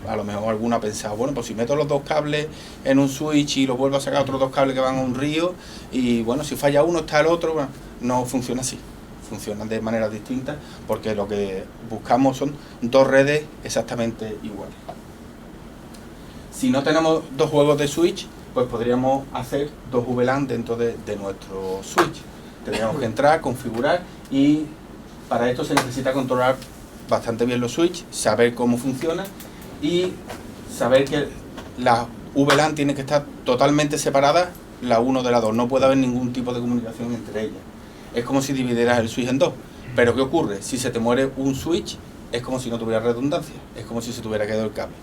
A lo mejor alguno ha pensado, bueno, pues si meto los 2 cables en un switch y los vuelvo a sacar otros 2 cables que van a un río, y bueno, si falla uno está el otro, bueno, no funciona así. Funcionan de manera distinta porque lo que buscamos son 2 redes exactamente iguales. Si no tenemos 2 juegos de switch, pues podríamos hacer 2 VLAN dentro de nuestro switch. Tendríamos que entrar, configurar, y para esto se necesita controlar bastante bien los switches, saber cómo funciona y saber que las VLAN tienen que estar totalmente separadas la una de la 2, no puede haber ningún tipo de comunicación entre ellas. Es como si dividieras el switch en 2. Pero ¿qué ocurre? Si se te muere un switch, es como si no tuviera redundancia. Es como si se te hubiera quedado el cable.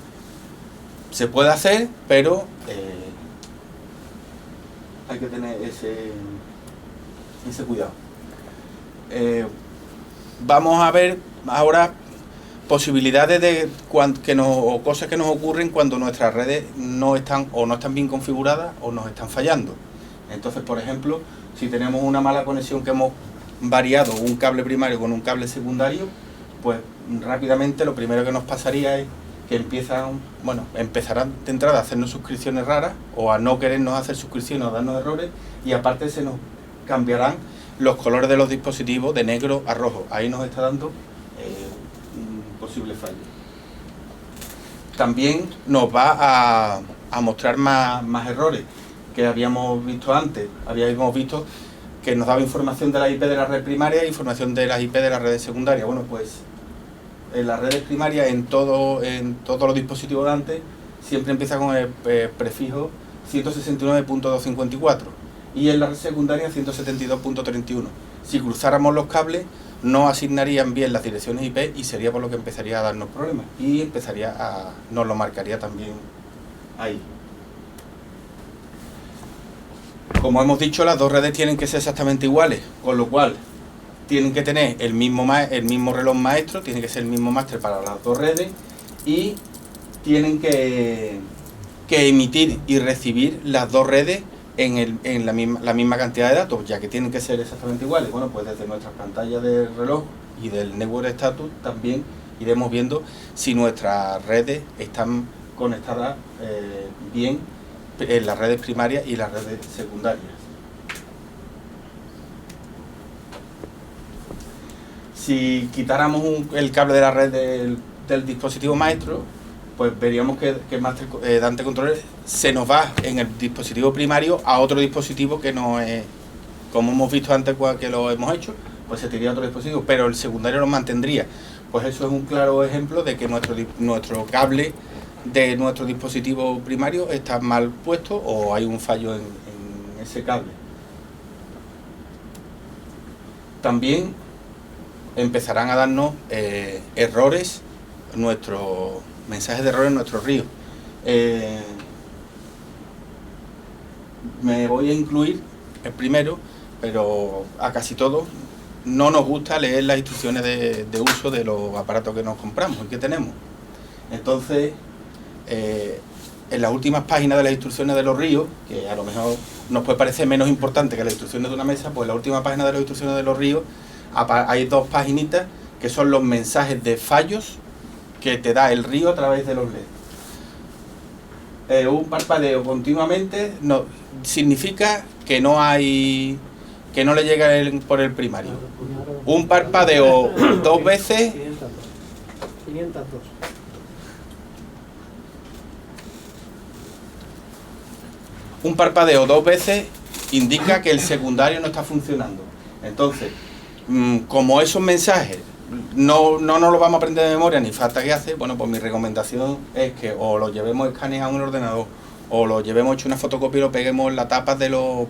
Se puede hacer, pero hay que tener ese cuidado. Vamos a ver ahora posibilidades o cosas que nos ocurren cuando nuestras redes no están bien configuradas o nos están fallando. Entonces, por ejemplo, si tenemos una mala conexión, que hemos variado un cable primario con un cable secundario, pues rápidamente lo primero que nos pasaría es que empezarán de entrada a hacernos suscripciones raras o a no querernos hacer suscripciones o darnos errores, y aparte se nos cambiarán los colores de los dispositivos de negro a rojo. Ahí nos está dando un posible fallo. También nos va a mostrar más errores que habíamos visto antes. Habíamos visto que nos daba información de la IP de la red primaria e información de las IP de las redes secundarias. Bueno, pues en las redes primarias, en todos los dispositivos de antes, siempre empieza con el prefijo 169.254 y en la red secundaria 172.31. Si cruzáramos los cables, no asignarían bien las direcciones IP y sería por lo que empezaría a darnos problemas, y nos lo marcaría también ahí. Como hemos dicho, las dos redes tienen que ser exactamente iguales, con lo cual tienen que tener el mismo reloj maestro, tiene que ser el mismo máster para las dos redes, y tienen que emitir y recibir las dos redes en la misma cantidad de datos, ya que tienen que ser exactamente iguales. Bueno, pues desde nuestras pantallas del reloj y del Network Status también iremos viendo si nuestras redes están conectadas bien en las redes primarias y las redes secundarias. Si quitáramos el cable de la red del dispositivo maestro, pues veríamos que el Master Dante Controller se nos va en el dispositivo primario a otro dispositivo que no es como hemos visto antes que lo hemos hecho, pues se tiraría otro dispositivo, pero el secundario lo mantendría. Pues eso es un claro ejemplo de que nuestro cable de nuestro dispositivo primario está mal puesto o hay un fallo en ese cable. También empezarán a darnos errores, mensajes de error en nuestros ríos. Me voy a incluir el primero, pero a casi todos no nos gusta leer las instrucciones de uso de los aparatos que nos compramos y que tenemos. Entonces, en las últimas páginas de las instrucciones de los ríos, que a lo mejor nos puede parecer menos importante que las instrucciones de una mesa, pues en la última página de las instrucciones de los ríos hay dos paginitas que son los mensajes de fallos que te da el río a través de los LED. Un parpadeo continuamente significa que no le llega por el primario. Un parpadeo 2 veces. 502. Un parpadeo 2 veces indica que el secundario no está funcionando. Entonces, como esos mensajes no nos los vamos a aprender de memoria ni falta que hace, bueno, pues mi recomendación es que o lo llevemos escaneado en un ordenador o lo llevemos hecho una fotocopia y lo peguemos en la tapa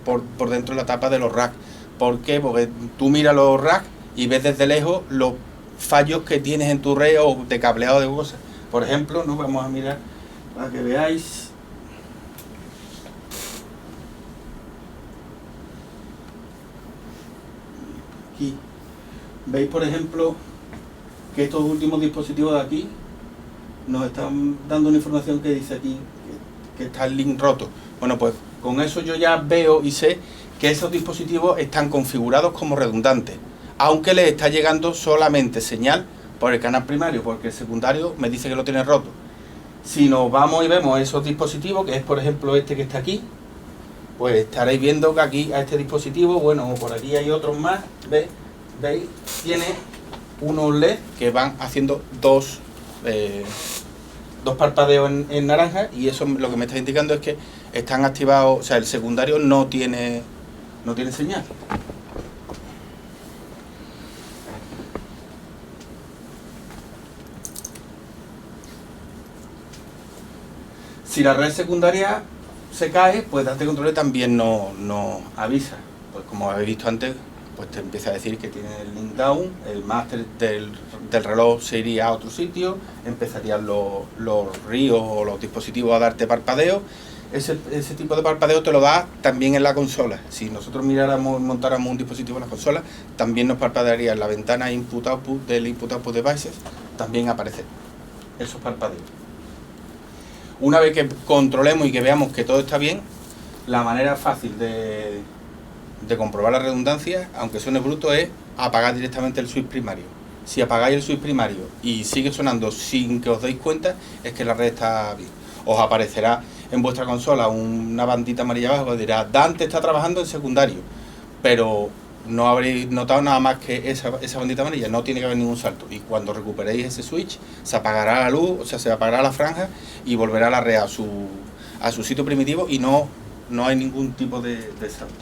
por dentro de la tapa de los racks. ¿Por qué? Porque tú miras los racks y ves desde lejos los fallos que tienes en tu red o de cableado de cosas. Por ejemplo, nos vamos a mirar para que veáis. Aquí. ¿Veis, por ejemplo, que estos últimos dispositivos de aquí nos están dando una información que dice aquí que está el link roto? Bueno, pues con eso yo ya veo y sé que esos dispositivos están configurados como redundantes, aunque les está llegando solamente señal por el canal primario, porque el secundario me dice que lo tiene roto. Si nos vamos y vemos esos dispositivos, que es por ejemplo este que está aquí, pues estaréis viendo que aquí a este dispositivo, bueno, por aquí hay otros más, ¿veis? Tiene unos LED que van haciendo dos parpadeos en naranja, y eso lo que me está indicando es que están activados, o sea, el secundario no tiene señal. Si la red secundaria se cae, pues Dante Controller también nos avisa. Pues como habéis visto antes, pues te empieza a decir que tiene el link down, el máster del reloj se iría a otro sitio, empezarían los ríos o los dispositivos a darte parpadeo. Ese tipo de parpadeo te lo da también en la consola. Si nosotros montáramos un dispositivo en la consola, también nos parpadearía en la ventana Input-Output del Input-Output Devices, también aparece esos parpadeos. Una vez que controlemos y que veamos que todo está bien, la manera fácil de comprobar la redundancia, aunque suene bruto, es apagar directamente el switch primario. Si apagáis el switch primario y sigue sonando sin que os deis cuenta, es que la red está bien. Os aparecerá en vuestra consola una bandita amarilla abajo que os dirá Dante está trabajando en secundario, pero no habréis notado nada más que esa bandita amarilla, no tiene que haber ningún salto, y cuando recuperéis ese switch se apagará la luz, o sea, se apagará la franja y volverá la red a su sitio primitivo y no hay ningún tipo de salto.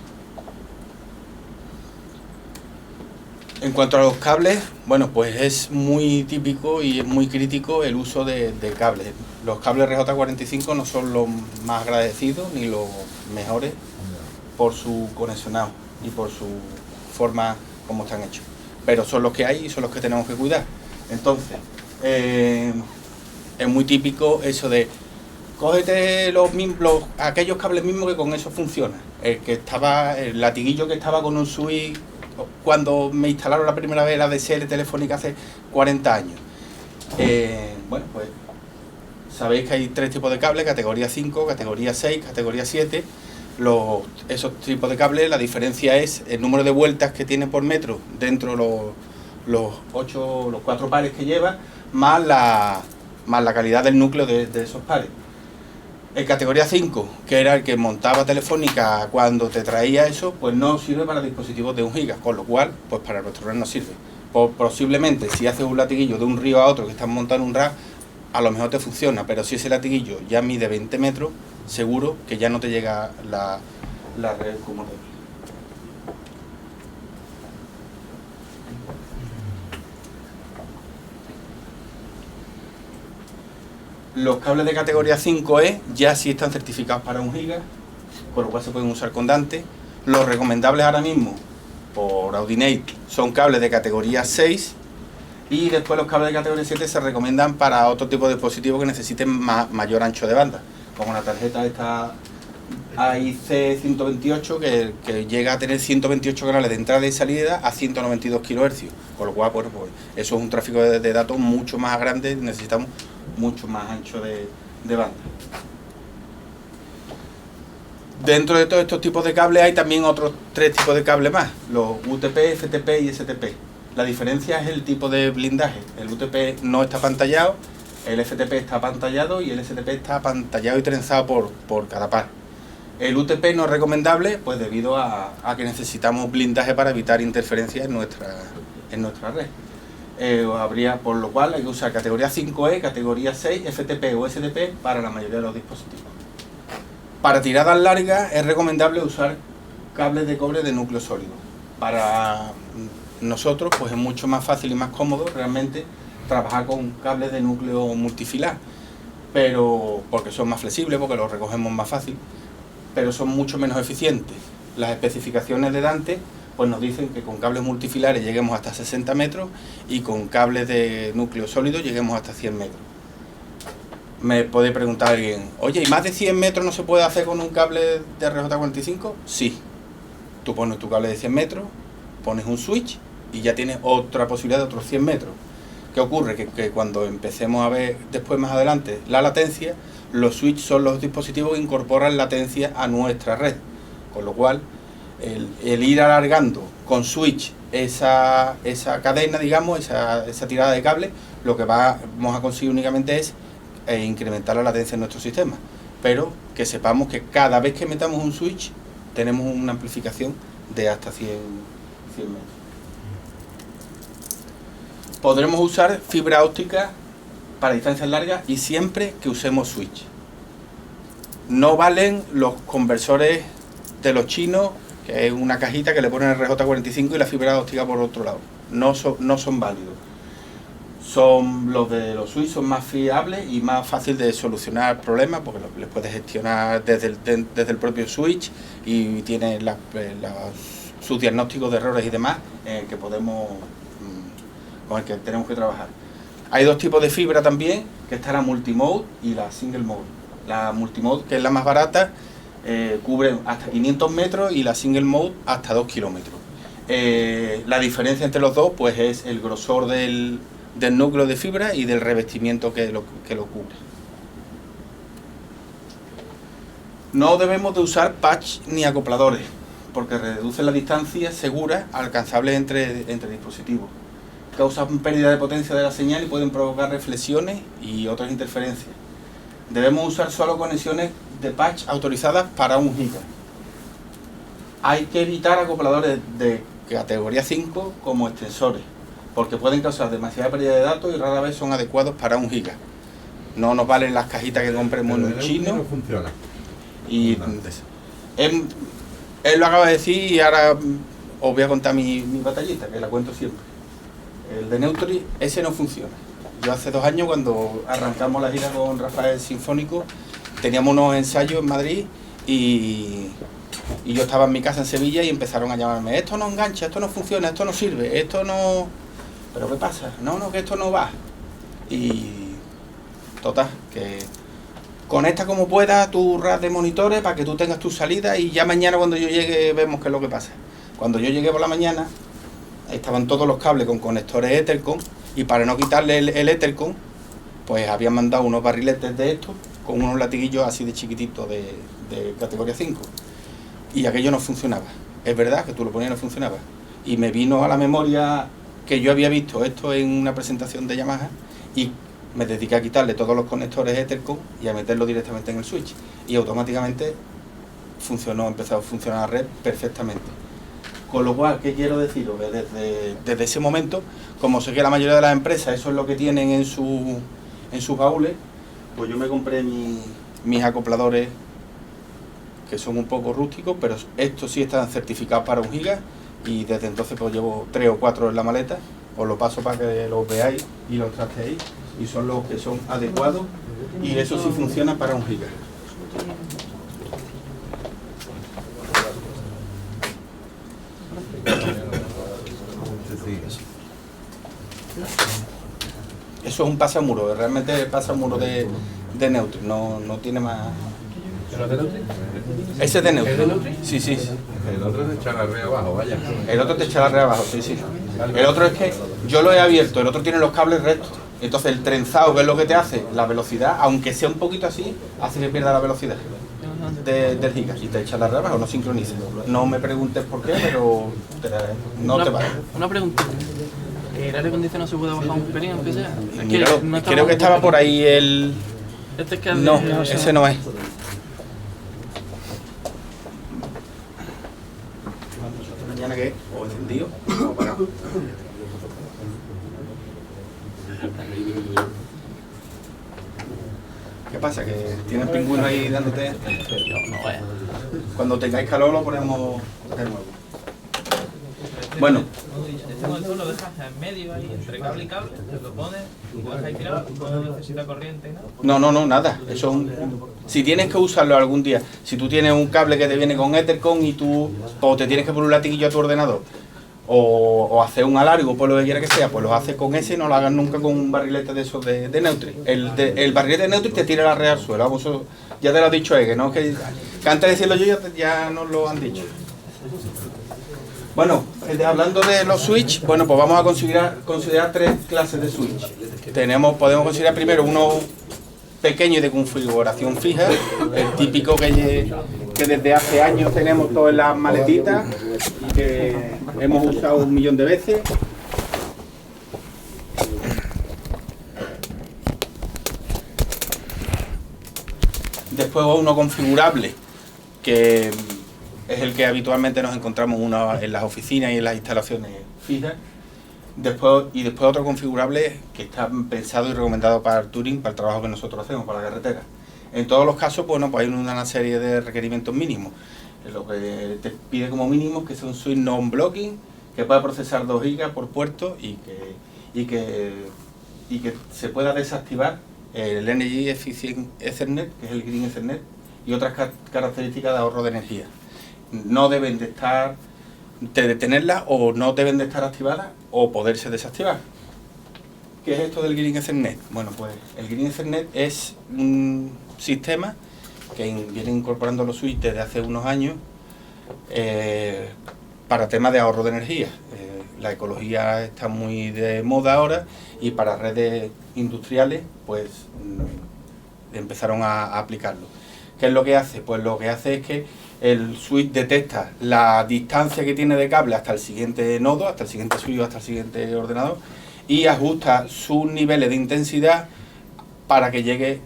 En cuanto a los cables, bueno, pues es muy típico y es muy crítico el uso de cables. Los cables RJ45 no son los más agradecidos ni los mejores por su conexionado y por su forma como están hechos, pero son los que hay y son los que tenemos que cuidar. Entonces, es muy típico eso de cógete aquellos cables mismos que con eso funciona. El latiguillo que estaba con un switch cuando me instalaron la primera vez la DSL telefónica hace 40 años. Bueno, pues sabéis que hay 3 tipos de cables: categoría 5, categoría 6, categoría 7. Esos tipos de cables, la diferencia es el número de vueltas que tiene por metro dentro los 4 pares que lleva, más la calidad del núcleo de esos pares. El categoría 5, que era el que montaba Telefónica cuando te traía eso, pues no sirve para dispositivos de 1 giga, con lo cual, pues para nuestro red no sirve. Posiblemente si haces un latiguillo de un río a otro que estás montando un rack, a lo mejor te funciona, pero si ese latiguillo ya mide 20 metros, seguro que ya no te llega la red como tal. Los cables de categoría 5E ya sí están certificados para 1 giga, con lo cual se pueden usar con Dante. Los recomendables ahora mismo por Audinate son cables de categoría 6 y después los cables de categoría 7 se recomiendan para otro tipo de dispositivos que necesiten mayor ancho de banda, como la tarjeta esta AIC128 que llega a tener 128 canales de entrada y salida a 192 kHz, con lo cual bueno, pues eso es un tráfico de datos mucho más grande, necesitamos mucho más ancho de banda. Dentro de todos estos tipos de cables hay también otros 3 tipos de cables más, los UTP, FTP y STP. La diferencia es el tipo de blindaje. El UTP no está apantallado, el FTP está apantallado y el STP está apantallado y trenzado por cada par. El UTP no es recomendable pues debido a que necesitamos blindaje para evitar interferencias en nuestra red. Habría, por lo cual hay que usar categoría 5E, categoría 6, FTP o SDP para la mayoría de los dispositivos. Para tiradas largas es recomendable usar cables de cobre de núcleo sólido. Para nosotros pues es mucho más fácil y más cómodo realmente trabajar con cables de núcleo multifilar, pero porque son más flexibles, porque los recogemos más fácil, pero son mucho menos eficientes. Las especificaciones de Dante pues nos dicen que con cables multifilares lleguemos hasta 60 metros y con cables de núcleo sólido lleguemos hasta 100 metros. Me puede preguntar alguien, oye, ¿y más de 100 metros no se puede hacer con un cable de RJ45? Sí. Tú pones tu cable de 100 metros, pones un switch y ya tienes otra posibilidad de otros 100 metros. ¿Qué ocurre? Que cuando empecemos a ver después más adelante la latencia, los switches son los dispositivos que incorporan latencia a nuestra red. Con lo cual, el ir alargando con switch esa cadena, digamos, esa tirada de cable, lo que vamos a conseguir únicamente es incrementar la latencia en nuestro sistema, pero que sepamos que cada vez que metamos un switch tenemos una amplificación de hasta 100 metros. Podremos usar fibra óptica para distancias largas y siempre que usemos switch. No valen los conversores de los chinos, que es una cajita que le ponen el RJ45 y la fibra óptica por otro lado. No son válidos. Los de los switch son más fiables y más fácil de solucionar problemas porque les puedes gestionar desde el propio switch y tiene sus diagnósticos de errores y demás con el que tenemos que trabajar. Hay 2 tipos de fibra también, que está la multimode y la single mode. La multimode, que es la más barata, cubre hasta 500 metros y la single mode hasta 2 kilómetros. La diferencia entre los dos pues es el grosor del núcleo de fibra y del revestimiento que lo cubre. No debemos de usar patch ni acopladores porque reducen la distancia segura alcanzable entre dispositivos. Causan pérdida de potencia de la señal y pueden provocar reflexiones y otras interferencias. Debemos usar solo conexiones de patch autorizadas para 1 giga. Hay que evitar acopladores de categoría 5 como extensores, porque pueden causar demasiada pérdida de datos y rara vez son adecuados para 1 giga. No nos valen las cajitas que compremos en un chino. No funciona. Y él lo acaba de decir y ahora os voy a contar mi batallita, que la cuento siempre. El de Neutri, ese no funciona. Yo hace 2 años, cuando arrancamos la gira con Rafael Sinfónico, teníamos unos ensayos en Madrid y yo estaba en mi casa en Sevilla y empezaron a llamarme, esto no engancha, esto no funciona, esto no sirve, esto no... ¿Pero qué pasa? No, que esto no va. Y total, que conecta como puedas tu red de monitores para que tú tengas tu salida y ya mañana cuando yo llegue vemos qué es lo que pasa. Cuando yo llegué por la mañana, estaban todos los cables con conectores Ethercom y para no quitarle el Ethercom, pues habían mandado unos barriletes de estos con unos latiguillos así de chiquititos de categoría 5 y aquello no funcionaba. Es verdad que tú lo ponías y no funcionaba. Y me vino a la memoria que yo había visto esto en una presentación de Yamaha y me dediqué a quitarle todos los conectores Ethercom y a meterlo directamente en el switch y automáticamente empezó a funcionar la red perfectamente. Con lo cual, ¿qué quiero deciros? Desde ese momento, como sé que la mayoría de las empresas eso es lo que tienen en sus baúles, pues yo me compré mis acopladores que son un poco rústicos, pero estos sí están certificados para 1 giga y desde entonces pues llevo 3 o 4 en la maleta. Os lo paso para que los veáis y los trasteéis y son los que son adecuados, y eso sí funciona para 1 giga. Eso es un pasamuro, realmente el pasamuro de Neutri, no tiene más. ¿Pero es de Neutri? Ese es de Neutri. ¿Es de Neutri? Sí, sí. El otro te echa la red abajo, vaya. El otro te echa la red abajo, sí, sí. El otro es que yo lo he abierto, el otro tiene los cables rectos. Entonces el trenzado, que es lo que te hace, la velocidad, aunque sea un poquito así, hace que pierda la velocidad del giga y te echa la red abajo, no sincroniza. No me preguntes por qué, pero no te va. Una pregunta. ¿El aire acondicionado se puede bajar un pelín, aunque sea? Es que Míralo, no creo que estaba por ahí el... Este es que es de- No, o sea, ese no es. Mañana que o encendido o apagado. ¿Qué pasa? ¿Que tienes pingüino ahí dándote? No, vaya. Cuando tengáis calor lo ponemos de nuevo. Bueno, Este motor lo dejas en medio ahí, entre cable y cable, te lo pones, lo dejas ahí tirado, no necesita corriente y nada. no, nada. Eso es si tienes que usarlo algún día, si tú tienes un cable que te viene con Ethercon y tú o te tienes que poner un latiguillo a tu ordenador o hacer un alargo, por lo que quiera que sea, pues lo haces con ese y no lo hagas nunca con un barrilete de esos de Neutri. El barrilete de Neutri te tira la red al suelo, vamos, eso ya te lo ha dicho Ege, ¿no? Que antes de decirlo yo ya nos lo han dicho. Bueno, hablando de los switch, bueno, pues vamos a considerar 3 clases de switch. Podemos considerar primero uno pequeño y de configuración fija, el típico que desde hace años tenemos todo en las maletitas y que hemos usado 1.000.000 de veces. Después uno configurable, que es el que habitualmente nos encontramos en las oficinas y en las instalaciones fijas. Después otro configurable que está pensado y recomendado para el touring, para el trabajo que nosotros hacemos, para la carretera. En todos los casos, bueno, pues hay una serie de requerimientos mínimos. Lo que te pide como mínimo es que sea un switch non-blocking, que pueda procesar 2 gigas por puerto y que se pueda desactivar el Energy Efficient Ethernet, que es el Green Ethernet, y otras características de ahorro de energía. No deben de tenerlas o no deben de estar activadas o poderse desactivar. ¿Qué es esto del Green Ethernet? Bueno, pues el Green Ethernet es un sistema que viene incorporando los switches desde hace unos años para temas de ahorro de energía. La ecología está muy de moda ahora y para redes industriales pues empezaron a aplicarlo. ¿Qué es lo que hace? Pues lo que hace es que el switch detecta la distancia que tiene de cable hasta el siguiente nodo, hasta el siguiente switch o hasta el siguiente ordenador y ajusta sus niveles de intensidad para que llegue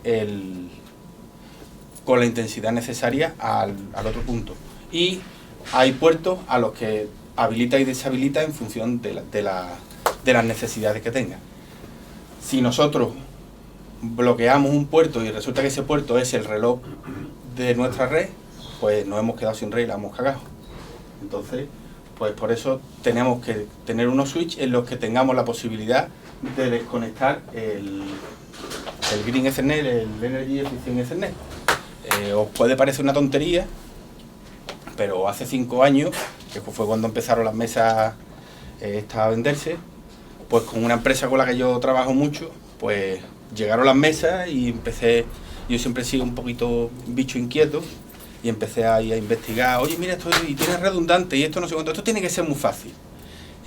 con la intensidad necesaria al otro punto. Y hay puertos a los que habilita y deshabilita en función de las necesidades que tenga. Si nosotros bloqueamos un puerto y resulta que ese puerto es el reloj de nuestra red, pues nos hemos quedado sin red y la hemos cagado. Entonces, pues por eso tenemos que tener unos switch en los que tengamos la posibilidad de desconectar el Green Ethernet, el Energy Efficient Ethernet. Os puede parecer una tontería, pero hace 5 años, que fue cuando empezaron las mesas a venderse, pues con una empresa con la que yo trabajo mucho, pues llegaron las mesas y yo siempre he sido un poquito bicho inquieto, y empecé ahí a investigar, oye mira, esto y tiene redundante y esto no sé cuánto, esto tiene que ser muy fácil.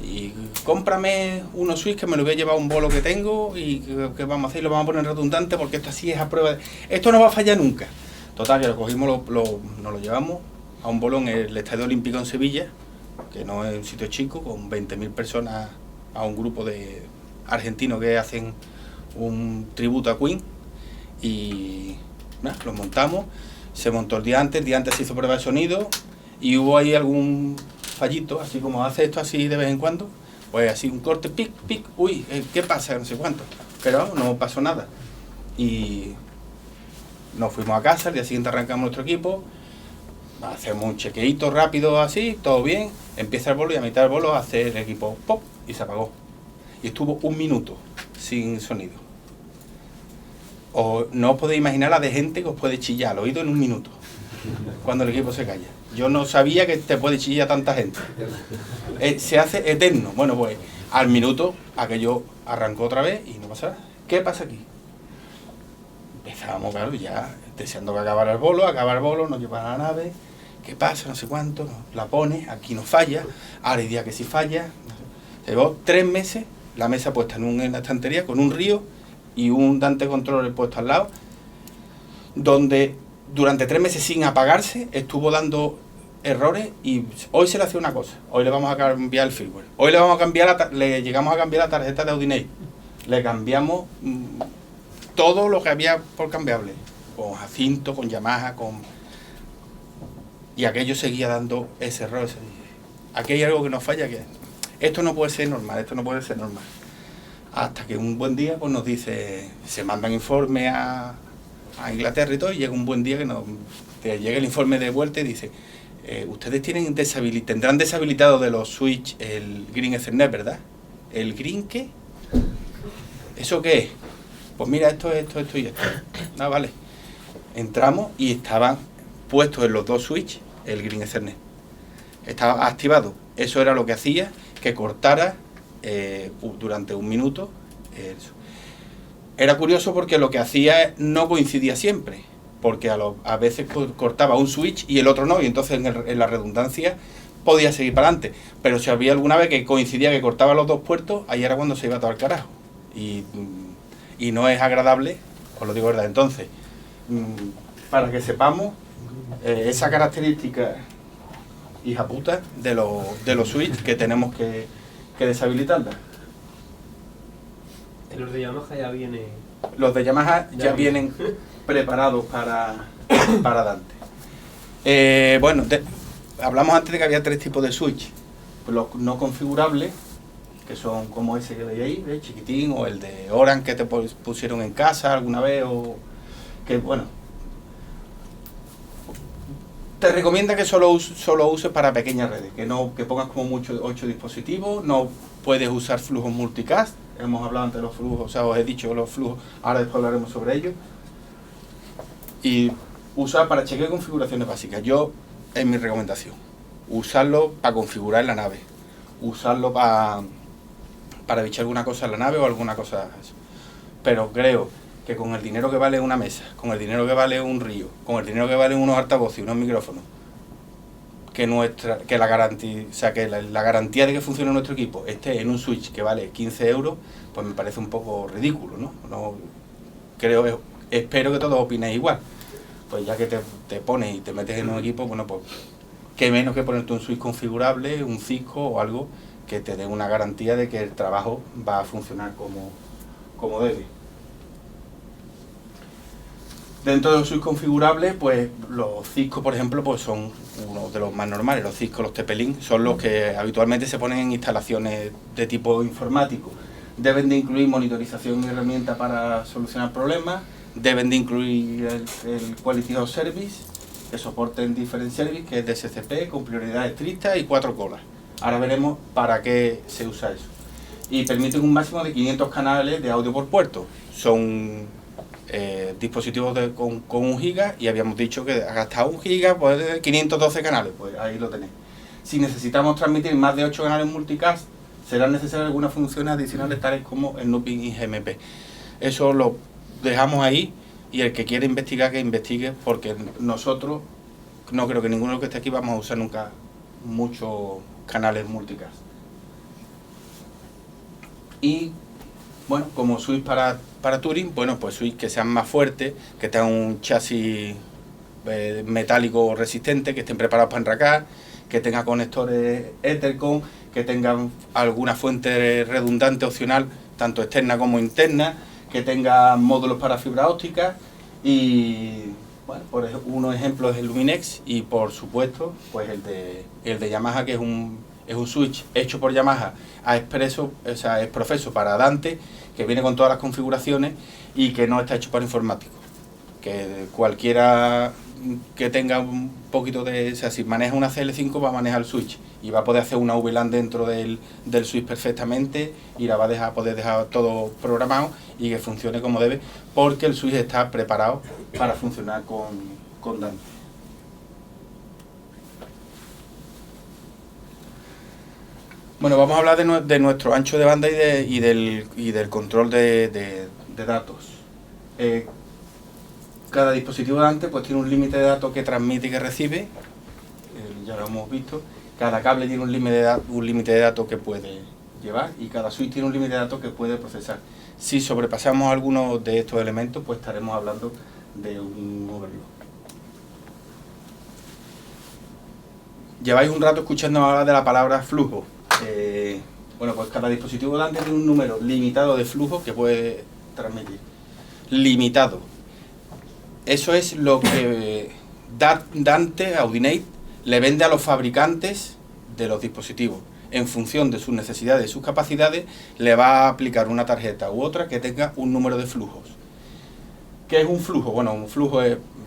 Y cómprame unos switch que me lo voy a llevar a un bolo que tengo y que vamos a hacer, lo vamos a poner redundante porque esto así es a prueba esto no va a fallar nunca. Total, que lo cogimos, nos lo llevamos a un bolo en el Estadio Olímpico en Sevilla, que no es un sitio chico, con 20.000 personas, a un grupo de argentinos que hacen un tributo a Queen y nada, los montamos. Se montó el día antes se hizo prueba de sonido y hubo ahí algún fallito, así como hace esto así de vez en cuando, pues así un corte, pic, pic, uy, ¿qué pasa? No sé cuánto, pero no pasó nada. Y nos fuimos a casa, al día siguiente arrancamos nuestro equipo, hacemos un chequeito rápido así, todo bien, empieza el bolo y a mitad del bolo hace el equipo pop y se apagó. Y estuvo 1 minuto sin sonido. no os podéis imaginar la de gente que os puede chillar al oído en un minuto, cuando el equipo se calla. Yo no sabía que te puede chillar tanta gente. Se hace eterno. Bueno, pues al minuto aquello arrancó otra vez y no pasa nada. ¿Qué pasa aquí? Empezábamos, claro, ya deseando que acabara el bolo, nos llevan a la nave. ¿Qué pasa? No sé cuánto, la pone, aquí no falla, ahora hay día que sí falla. Llevó 3 meses la mesa puesta en la estantería con un río y un Dante Controller puesto al lado, donde durante 3 meses sin apagarse estuvo dando errores, y hoy se le hace una cosa, hoy le vamos a cambiar el firmware, hoy le vamos a cambiar le llegamos a cambiar la tarjeta de Audinate, le cambiamos todo lo que había por cambiable, con Jacinto, con Yamaha, y aquello seguía dando ese error. Aquí hay algo que nos falla, que esto no puede ser normal, hasta que un buen día pues nos dice, se mandan informes a Inglaterra y todo, y llega un buen día que llega el informe de vuelta y dice, ustedes tendrán deshabilitado de los switch el Green Ethernet, ¿verdad? ¿El Green qué? ¿Eso qué es? Pues mira, esto y esto. Ah, vale. Entramos y estaban puestos en los 2 switch el Green Ethernet. Estaba activado. Eso era lo que hacía que cortara durante un minuto. Eso. Era curioso porque lo que hacía no coincidía siempre, porque a veces cortaba un switch y el otro no, y entonces en la redundancia podía seguir para adelante. Pero si había alguna vez que coincidía que cortaba los 2 puertos, ahí era cuando se iba todo al carajo. Y no es agradable, os lo digo verdad. Entonces, para que sepamos esa característica hija puta de los switch que tenemos que deshabilitarla. Los de Yamaha ya vienen... Los de Yamaha ya vienen preparados para Dante. Bueno, hablamos antes de que había 3 tipos de switch. Los no configurables, que son como ese que veis ahí, ¿ves? Chiquitín, o el de Oran que te pusieron en casa alguna vez, o que bueno, te recomienda que solo uses para pequeñas redes, que pongas como mucho 8 dispositivos. No puedes usar flujos multicast. Hemos hablado antes de los flujos, o sea, os he dicho los flujos, ahora después hablaremos sobre ellos. Y usar para chequear configuraciones básicas. Es mi recomendación. Usarlo para configurar la nave. Usarlo para bichar alguna cosa en la nave o alguna cosa eso. Pero creo que con el dinero que vale una mesa, con el dinero que vale un río, con el dinero que valen unos altavoces y unos micrófonos, que la garantía de que funcione nuestro equipo esté en un switch que vale 15 euros, pues me parece un poco ridículo, ¿no? Espero que todos opinéis igual. Pues ya que te pones y te metes en un equipo, bueno, pues qué menos que ponerte un switch configurable, un Cisco o algo que te dé una garantía de que el trabajo va a funcionar como debe. Dentro de los switch configurables, pues los Cisco, por ejemplo, pues son uno de los más normales. Los Cisco, los TP-Link, son los que habitualmente se ponen en instalaciones de tipo informático. Deben de incluir monitorización y herramientas para solucionar problemas. Deben de incluir el Quality of Service, que soporten Different Service, que es DSCP, con prioridad estricta y 4 colas. Ahora veremos para qué se usa eso. Y permiten un máximo de 500 canales de audio por puerto. Son dispositivos con 1 giga, y habíamos dicho que hasta 1 giga, pues 512 canales, pues ahí lo tenéis. Si necesitamos transmitir más de 8 canales multicast, serán necesarias algunas funciones adicionales tales como el NUPIN y GMP. Eso lo dejamos ahí, y el que quiera investigar, que investigue, porque nosotros, no creo que ninguno de los que esté aquí vamos a usar nunca muchos canales multicast. Y bueno, como switch para Touring, bueno, pues switch que sean más fuertes, que tengan un chasis metálico resistente, que estén preparados para enracar, que tengan conectores Ethercom, que tengan alguna fuente redundante opcional, tanto externa como interna, que tengan módulos para fibra óptica. Y bueno, unos ejemplos es el Luminex, y por supuesto pues el de Yamaha, que es un switch hecho por Yamaha es profeso para Dante, que viene con todas las configuraciones y que no está hecho para informáticos. Que cualquiera que tenga un poquito de... O sea, si maneja una CL5 va a manejar el switch y va a poder hacer una VLAN dentro del switch perfectamente y la va a poder dejar todo programado y que funcione como debe, porque el switch está preparado para funcionar con Dante. Bueno, vamos a hablar de nuestro ancho de banda y del control de datos. Cada dispositivo Dante pues tiene un límite de datos que transmite y que recibe, ya lo hemos visto. Cada cable tiene un límite de datos que puede llevar y cada switch tiene un límite de datos que puede procesar. Si sobrepasamos algunos de estos elementos, pues estaremos hablando de un overload. Lleváis un rato escuchando hablar de la palabra flujo. Bueno, pues cada dispositivo Dante tiene un número limitado de flujos que puede transmitir. Limitado. Eso es lo que Dante, Audinate, le vende a los fabricantes de los dispositivos. En función de sus necesidades y sus capacidades, le va a aplicar una tarjeta u otra que tenga un número de flujos. ¿Qué es un flujo? Bueno, un flujo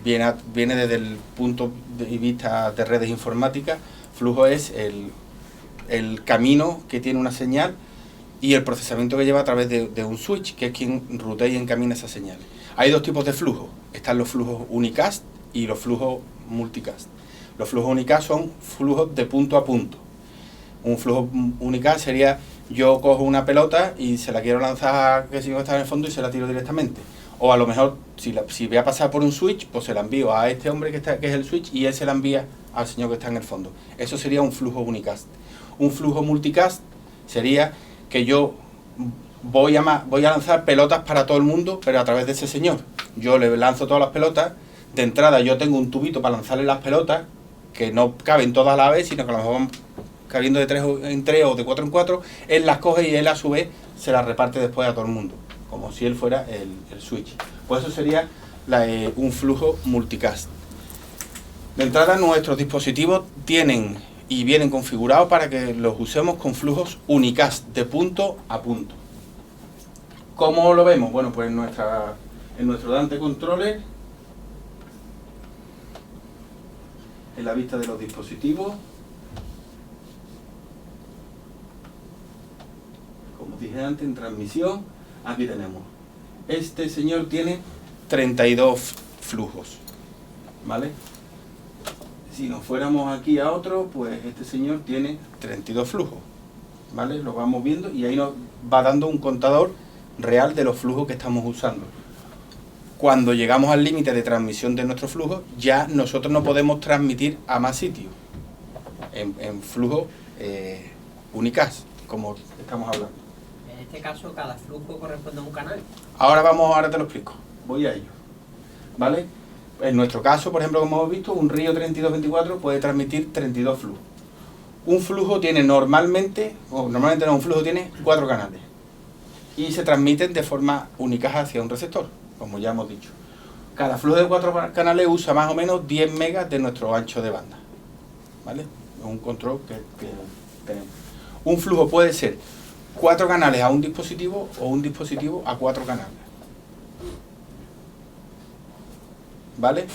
viene desde el punto de vista de redes informáticas. Flujo es el camino que tiene una señal y el procesamiento que lleva a través de un switch, que es quien rutea y encamina esa señal. Hay dos tipos de flujos. Están los flujos unicast y los flujos multicast. Los flujos unicast son flujos de punto a punto. Un flujo unicast sería: yo cojo una pelota y se la quiero lanzar, que si no está en el fondo, y se la tiro directamente. O a lo mejor, si voy a pasar por un switch, pues se la envío a este hombre que es el switch y él se la envía al señor que está en el fondo. Eso sería un flujo unicast. Un flujo multicast sería que yo voy a lanzar pelotas para todo el mundo, pero a través de ese señor. Yo le lanzo todas las pelotas. De entrada yo tengo un tubito para lanzarle las pelotas, que no caben todas a la vez, sino que a lo mejor van cabiendo de 3 en 3 o de 4 en 4. Él las coge y él a su vez se las reparte después a todo el mundo, como si él fuera el switch. Pues eso sería un flujo multicast. De entrada nuestros dispositivos tienen y vienen configurados para que los usemos con flujos unicast, de punto a punto. ¿Cómo lo vemos? Bueno, pues en nuestro Dante Controller, en la vista de los dispositivos, como dije antes, en transmisión, aquí tenemos. Este señor tiene 32 flujos, ¿vale? Si nos fuéramos aquí a otro, pues este señor tiene 32 flujos, ¿vale? Lo vamos viendo y ahí nos va dando un contador real de los flujos que estamos usando. Cuando llegamos al límite de transmisión de nuestro flujo, ya nosotros no podemos transmitir a más sitios en flujo unicast, como estamos hablando. En este caso, cada flujo corresponde a un canal. Ahora te lo explico, voy a ello, ¿vale? En nuestro caso, por ejemplo, como hemos visto, un Río 3224 puede transmitir 32 flujos. Un flujo tiene un flujo tiene 4 canales y se transmiten de forma unicast hacia un receptor, como ya hemos dicho. Cada flujo de 4 canales usa más o menos 10 megas de nuestro ancho de banda, ¿vale? Es un control que tenemos. Un flujo puede ser 4 canales a un dispositivo o un dispositivo a 4 canales, ¿vale?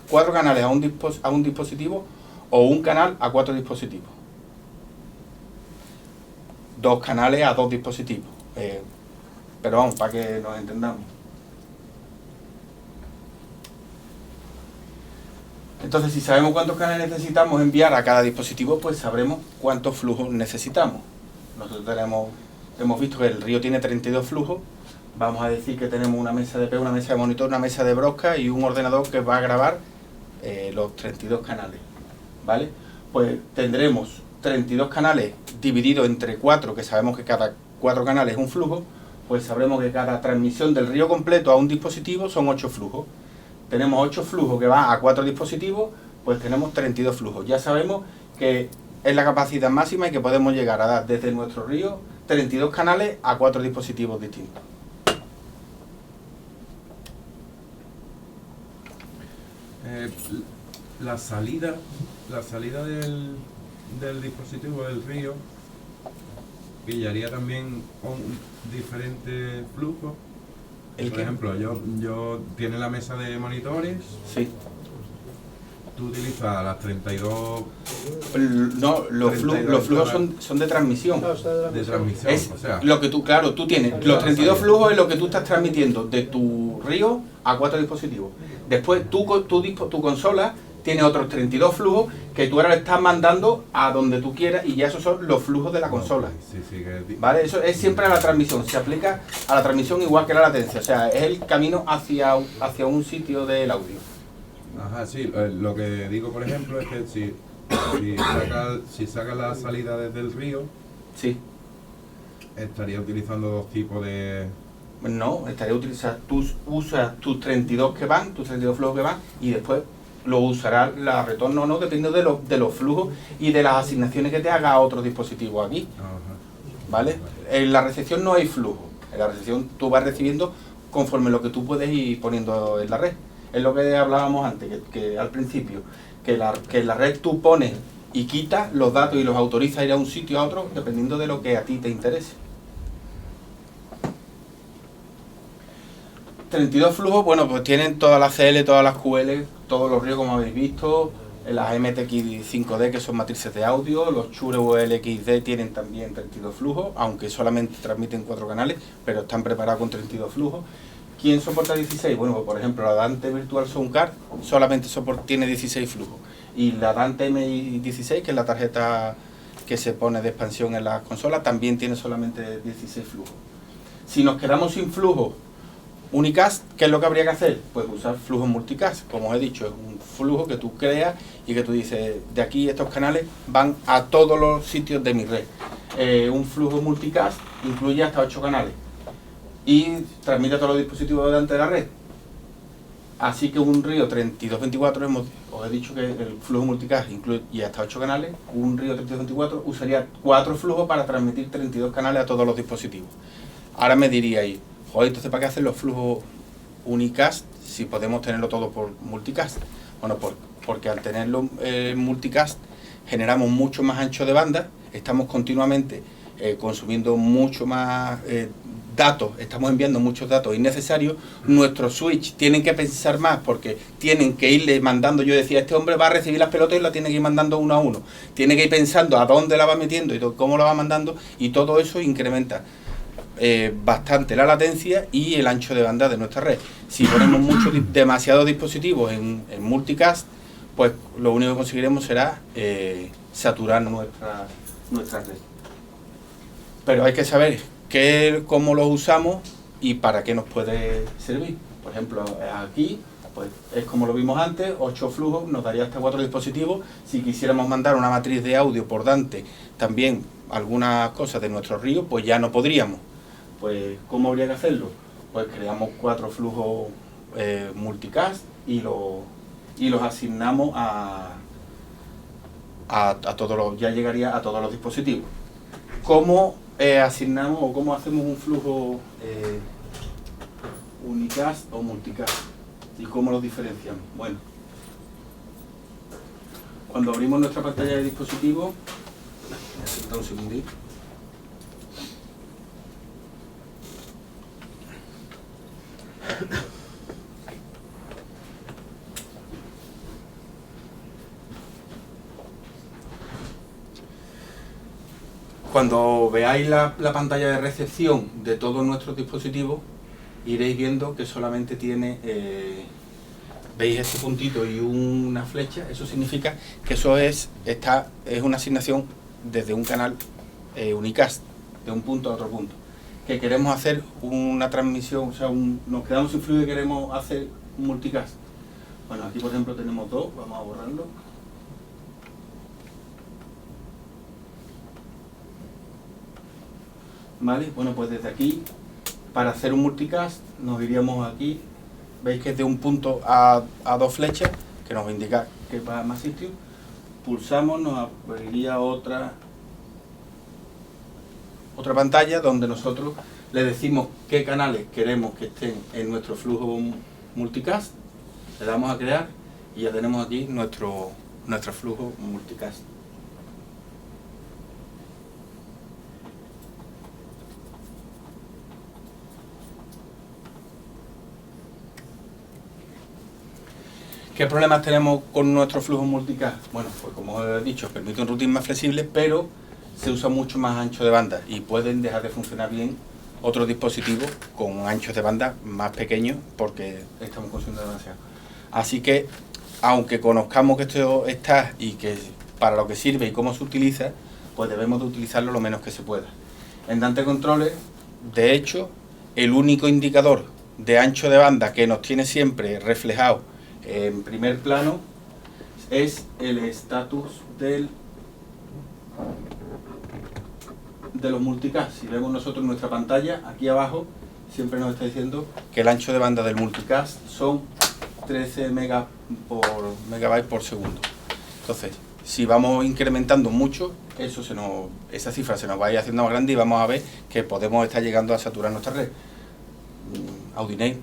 4 canales a un dispositivo o un canal a 4 dispositivos. 2 canales a 2 dispositivos. Pero vamos, para que nos entendamos. Entonces, si sabemos cuántos canales necesitamos enviar a cada dispositivo, pues sabremos cuántos flujos necesitamos. Nosotros hemos visto que el Río tiene 32 flujos. Vamos a decir que tenemos una mesa de PE, una mesa de monitor, una mesa de brosca y un ordenador que va a grabar los 32 canales, ¿vale? Pues tendremos 32 canales divididos entre 4, que sabemos que cada 4 canales es un flujo. Pues sabremos que cada transmisión del Río completo a un dispositivo son 8 flujos. Tenemos 8 flujos que van a 4 dispositivos, pues tenemos 32 flujos. Ya sabemos que es la capacidad máxima y que podemos llegar a dar desde nuestro Río 32 canales a 4 dispositivos distintos. La salida del dispositivo del Río pillaría también un diferente flujo. Por ejemplo, yo tiene la mesa de monitores. Sí. tú utilizas las 32 No, los 32 flujos son de transmisión. de transmisión, Es o sea, lo que tú, claro, tú tienes los 32 flujos es lo que tú estás transmitiendo de tu río a 4 dispositivos. Después tu consola tiene otros 32 flujos que tú ahora le estás mandando a donde tú quieras y ya esos son los flujos de la consola. sí, que ¿Vale? Eso es siempre a la transmisión, se aplica a la transmisión igual que la latencia, o sea, es el camino hacia un sitio del audio. Ajá, sí, lo que digo, por ejemplo, es que si sacas la salida desde el río, Sí. estaría utilizando dos tipos de... No, estaría utilizando, tú usas tus 32 que van, tus 32 flujos que van, y después lo usarás la retorno o no, dependiendo de los flujos y de las asignaciones que te haga a otro dispositivo aquí, Ajá. ¿vale? En la recepción no hay flujo, en la recepción tú vas recibiendo conforme lo que tú puedes ir poniendo en la red. Es lo que hablábamos antes, que al principio, que en la red tú pones y quitas los datos y los autorizas a ir a un sitio a otro, dependiendo de lo que a ti te interese. 32 flujos, bueno, pues tienen todas las CL, todas las QL, todos los ríos como habéis visto, las MTX5D que son matrices de audio, los Shure ULXD tienen también 32 flujos, aunque solamente transmiten 4 canales, pero están preparados con 32 flujos. ¿Quién soporta 16? Bueno, pues por ejemplo la Dante Virtual Soundcard solamente tiene 16 flujos, y la Dante MI16, que es la tarjeta que se pone de expansión en las consolas, también tiene solamente 16 flujos. Si nos quedamos sin flujo Unicast, ¿qué es lo que habría que hacer? Pues usar flujos multicast, como os he dicho, es un flujo que tú creas y que tú dices, de aquí estos canales van a todos los sitios de mi red. Un flujo multicast incluye hasta 8 canales y transmite a todos los dispositivos delante de la red. Así que un río 3224, os he dicho que el flujo multicast incluye hasta 8 canales, un río 3224 usaría 4 flujos para transmitir 32 canales a todos los dispositivos. Ahora me diríais, joder, entonces ¿para qué hacen los flujos unicast si podemos tenerlo todo por multicast? Bueno, porque al tenerlo multicast generamos mucho más ancho de banda, estamos continuamente consumiendo mucho más datos, estamos enviando muchos datos innecesarios, nuestros switch tienen que pensar más porque tienen que irle mandando, yo decía, este hombre va a recibir las pelotas y la tiene que ir mandando uno a uno, tiene que ir pensando a dónde la va metiendo y cómo la va mandando, y todo eso incrementa bastante la latencia y el ancho de banda de nuestra red. Si ponemos demasiados dispositivos en multicast, pues lo único que conseguiremos será saturar nuestra red. Pero hay que saber cómo los usamos y para qué nos puede servir. Por ejemplo, aquí pues es como lo vimos antes, 8 flujos nos daría hasta 4 dispositivos. Si quisiéramos mandar una matriz de audio por Dante, también algunas cosas de nuestro río, pues ya no podríamos. Pues, ¿cómo habría que hacerlo? Pues creamos 4 flujos multicast y los asignamos a todos los, ya llegaría a todos los dispositivos. ¿Cómo asignamos o cómo hacemos un flujo unicast o multicast? ¿Y cómo los diferenciamos? Bueno, cuando abrimos nuestra pantalla de dispositivo, un segundito. Cuando veáis la pantalla de recepción de todos nuestros dispositivos, iréis viendo que solamente tiene, veis este puntito y una flecha. Eso significa que eso es una asignación desde un canal unicast, de un punto a otro punto. Que queremos hacer una transmisión, o sea, nos quedamos sin flujo y queremos hacer un multicast. Bueno, aquí por ejemplo tenemos 2, vamos a borrarlo. Vale, bueno, pues desde aquí, para hacer un multicast, nos iríamos aquí, veis que es de un punto a 2 flechas, que nos indica que va a más sitios. Pulsamos, nos abriría otra pantalla donde nosotros le decimos qué canales queremos que estén en nuestro flujo multicast, le damos a crear y ya tenemos aquí nuestro flujo multicast. ¿Qué problemas tenemos con nuestro flujo multicast? Bueno, pues como he dicho, permite un routing más flexible, pero se usa mucho más ancho de banda y pueden dejar de funcionar bien otros dispositivos con anchos de banda más pequeños porque estamos consumiendo demasiado. Así que, aunque conozcamos que esto está y que para lo que sirve y cómo se utiliza, pues debemos de utilizarlo lo menos que se pueda. En Dante Controller, de hecho, el único indicador de ancho de banda que nos tiene siempre reflejado en primer plano es el estatus de los multicast. Si vemos nosotros nuestra pantalla, aquí abajo siempre nos está diciendo que el ancho de banda del multicast son 13 megabytes por segundo. Entonces, si vamos incrementando mucho, esa cifra se nos va a ir haciendo más grande y vamos a ver que podemos estar llegando a saturar nuestra red. Audinate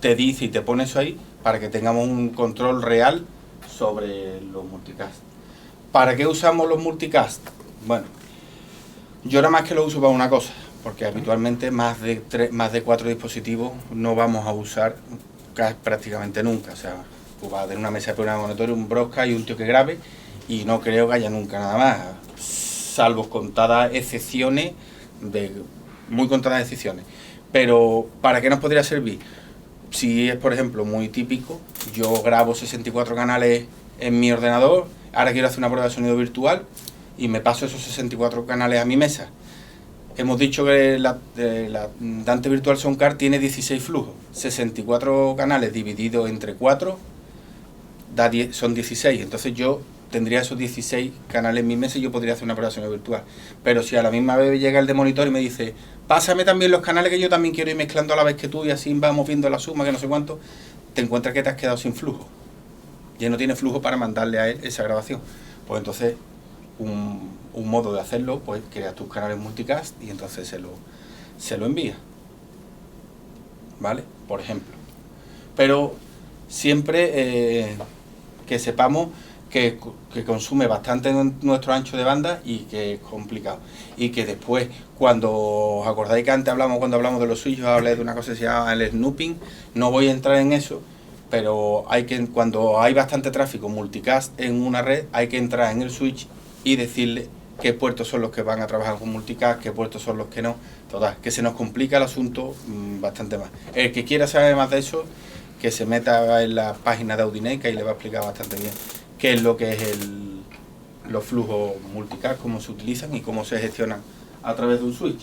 te dice y te pone eso ahí para que tengamos un control real sobre los multicast. ¿Para qué usamos los multicast? Bueno, yo nada más que lo uso para una cosa, porque habitualmente más de 4 dispositivos no vamos a usar prácticamente nunca. O sea, pues va a tener una mesa de programa, un monitor, un broadcast y un tío que grabe, y no creo que haya nunca nada más, salvo contadas excepciones, muy contadas excepciones. Pero, ¿para qué nos podría servir? Si es, por ejemplo, muy típico, yo grabo 64 canales en mi ordenador, ahora quiero hacer una prueba de sonido virtual y me paso esos 64 canales a mi mesa. Hemos dicho que la Dante Virtual Soundcard tiene 16 flujos, 64 canales divididos entre 4 son 16, entonces yo tendría esos 16 canales en mi mesa y yo podría hacer una prueba de sonido virtual. Pero si a la misma vez llega el de monitor y me dice, pásame también los canales que yo también quiero ir mezclando a la vez que tú y así vamos viendo la suma, que no sé cuánto, te encuentras que te has quedado sin flujo. Ya no tienes flujo para mandarle a él esa grabación. Pues entonces, un modo de hacerlo, pues creas tus canales multicast y entonces se lo envías. ¿Vale? Por ejemplo. Pero siempre que sepamos que consume bastante nuestro ancho de banda y que es complicado. Y que después, cuando os acordáis que antes cuando hablamos de los switches, hablé de una cosa que se llama el snooping, no voy a entrar en eso, pero cuando hay bastante tráfico multicast en una red, hay que entrar en el switch y decirle qué puertos son los que van a trabajar con multicast, qué puertos son los que no. Total, que se nos complica el asunto bastante más. El que quiera saber más de eso, que se meta en la página de Audinate, que ahí le va a explicar bastante bien qué es lo que es los flujos multicast, cómo se utilizan y cómo se gestionan a través de un switch.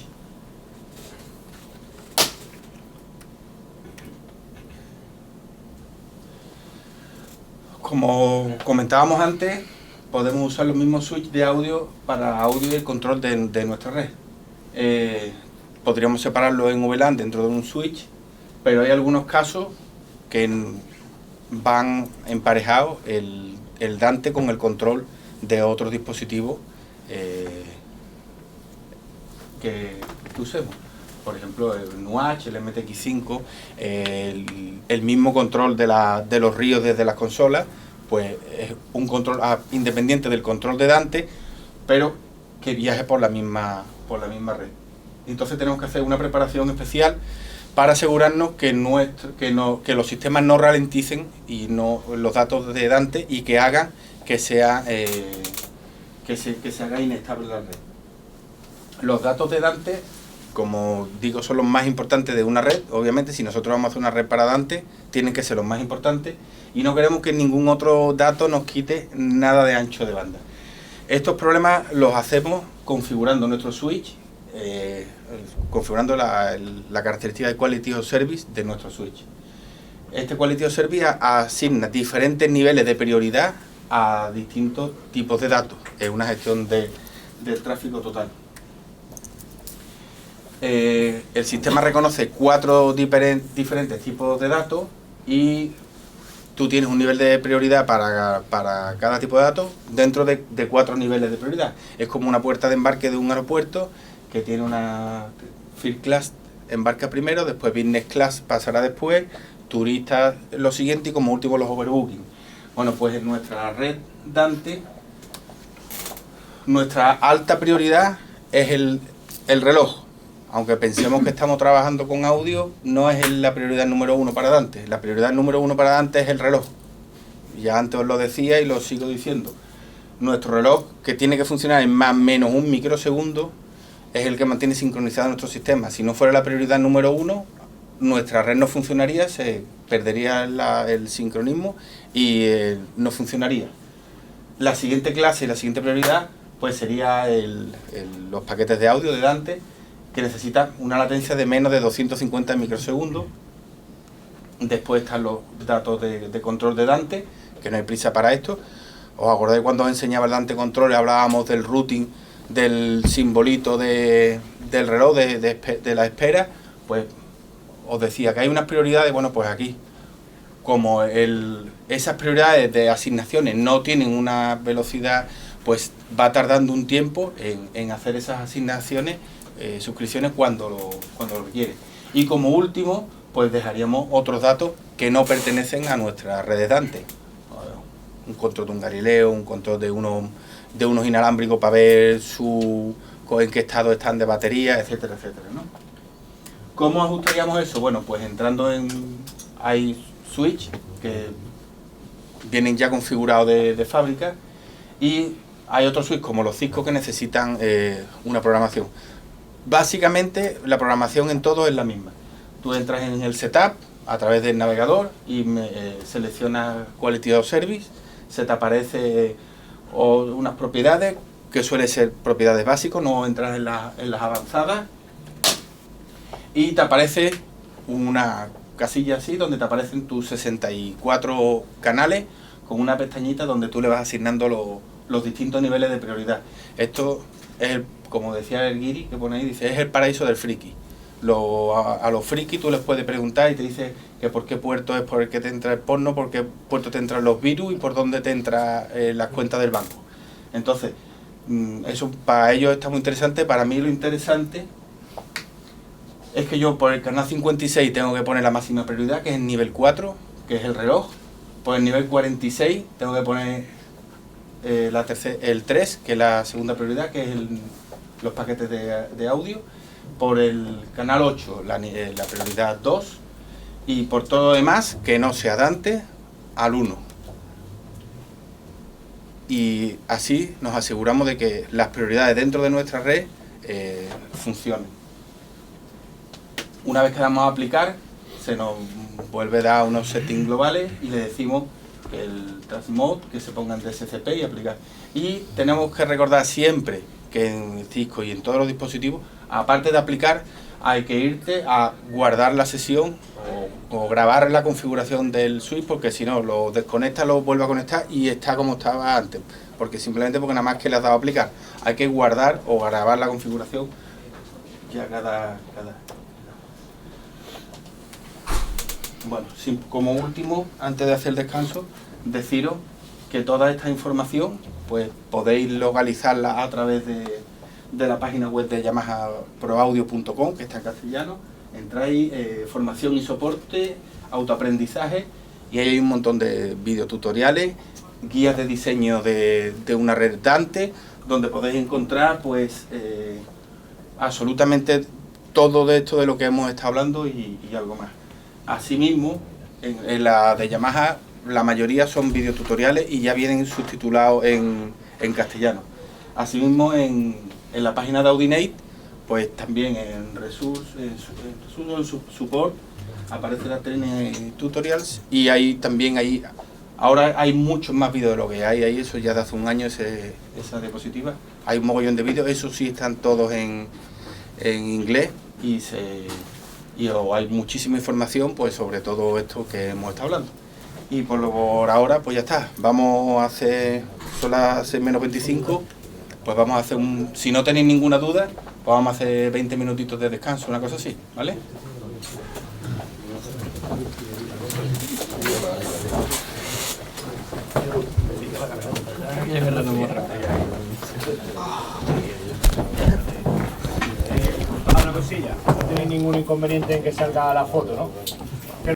Como comentábamos antes, podemos usar los mismos switches de audio para audio y el control de nuestra red. Podríamos separarlo en VLAN dentro de un switch, pero hay algunos casos que van emparejados el Dante con el control de otros dispositivos que usemos. Por ejemplo, el NUACH, el MTX5, el mismo control de los ríos desde las consolas, pues es un control independiente del control de Dante, pero que viaje por la misma red. Entonces tenemos que hacer una preparación especial para asegurarnos que los sistemas no ralenticen y los datos de Dante y que hagan que se haga inestable la red. Los datos de Dante, como digo, son los más importantes de una red. Obviamente, si nosotros vamos a hacer una red para Dante, tienen que ser los más importantes y no queremos que ningún otro dato nos quite nada de ancho de banda. Estos problemas los hacemos configurando nuestro switch, configurando la característica de Quality of Service de nuestro switch. Este Quality of Service asigna diferentes niveles de prioridad a distintos tipos de datos. Es una gestión del tráfico total. El sistema reconoce 4 diferentes tipos de datos y tú tienes un nivel de prioridad para cada tipo de datos dentro de 4 niveles de prioridad. Es como una puerta de embarque de un aeropuerto que tiene una First Class, embarca primero, después Business Class pasará después, turistas lo siguiente y como último los overbooking. Bueno, pues en nuestra red Dante, nuestra alta prioridad es el reloj. Aunque pensemos que estamos trabajando con audio, no es la prioridad número 1 para Dante. La prioridad número 1 para Dante es el reloj. ya antes os lo decía y lo sigo diciendo, nuestro reloj, que tiene que funcionar en más o menos un microsegundo, es el que mantiene sincronizado nuestro sistema. Si no fuera la prioridad número 1, nuestra red no funcionaría, se perdería el sincronismo y no funcionaría. La siguiente clase y la siguiente prioridad pues sería los paquetes de audio de Dante, que necesitan una latencia de menos de 250 microsegundos. Después están los datos de control de Dante, que no hay prisa para esto. ¿Os acordáis cuando os enseñaba el Dante Control y hablábamos del routing, del simbolito del reloj, de la espera? Pues os decía que hay unas prioridades. Bueno, pues aquí, como esas prioridades de asignaciones no tienen una velocidad, pues va tardando un tiempo en hacer esas asignaciones, suscripciones cuando lo requiere. Y como último, pues dejaríamos otros datos que no pertenecen a nuestra red de Dante. Un control de un Galileo, un control de unos inalámbricos para ver en qué estado están de batería, etcétera, etcétera, ¿no? ¿Cómo ajustaríamos eso? Bueno, pues entrando hay switch que vienen ya configurados de fábrica, y hay otros switch como los Cisco que necesitan una programación. Básicamente la programación en todo es la misma. Tú entras en el setup a través del navegador y seleccionas Quality of Service, se te aparece unas propiedades que suelen ser propiedades básicas, no entras en las avanzadas, y te aparece una casilla así donde te aparecen tus 64 canales con una pestañita donde tú le vas asignando los distintos niveles de prioridad. Esto es, como decía el guiri que pone ahí, dice, es el paraíso del friki. A los frikis tú les puedes preguntar y te dice que por qué puerto es por el que te entra el porno, por qué puerto te entran los virus y por dónde te entra las cuentas del banco. Entonces, eso para ellos está muy interesante. Para mí lo interesante es que yo por el canal 56 tengo que poner la máxima prioridad, que es el nivel 4, que es el reloj. Por el nivel 46 tengo que poner el 3, que es la segunda prioridad, que es los paquetes de audio. Por el canal 8 la prioridad 2, y por todo lo demás que no sea Dante al 1. Y así nos aseguramos de que las prioridades dentro de nuestra red funcionen. Una vez que damos a aplicar, se nos vuelve a dar unos settings globales y le decimos que el transmode que se ponga en DSCP y aplicar. Y tenemos que recordar siempre que en Cisco y en todos los dispositivos, aparte de aplicar, hay que irte a guardar la sesión o grabar la configuración del switch, porque si no lo desconecta, lo vuelve a conectar y está como estaba antes, porque nada más que le has dado a aplicar. Hay que guardar o grabar la configuración ya cada. Bueno, como último, antes de hacer el descanso, deciros que toda esta información pues podéis localizarla a través de la página web de yamahaproaudio.com, que está en castellano. Entráis, formación y soporte, autoaprendizaje, y ahí hay un montón de videotutoriales, guías de diseño de una red Dante, donde podéis encontrar pues absolutamente todo de esto de lo que hemos estado hablando y algo más. Asimismo, en la de Yamaha, la mayoría son videotutoriales y ya vienen subtitulados en castellano. Asimismo, en la página de Audinate, pues también en Support aparece la Training Tutorials, y ahí también ahora hay muchos más vídeos de lo que hay ahí. Eso ya de hace un año, esa diapositiva. Hay un mogollón de vídeos, esos sí están todos en inglés, y hay muchísima información pues sobre todo esto que hemos estado hablando. Y por ahora pues ya está. Vamos a hacer, son las 6:25, pues vamos a hacer si no tenéis ninguna duda, pues vamos a hacer 20 minutitos de descanso, una cosa así, ¿vale? Una cosilla, no tenéis ningún inconveniente en que salga la foto, ¿no?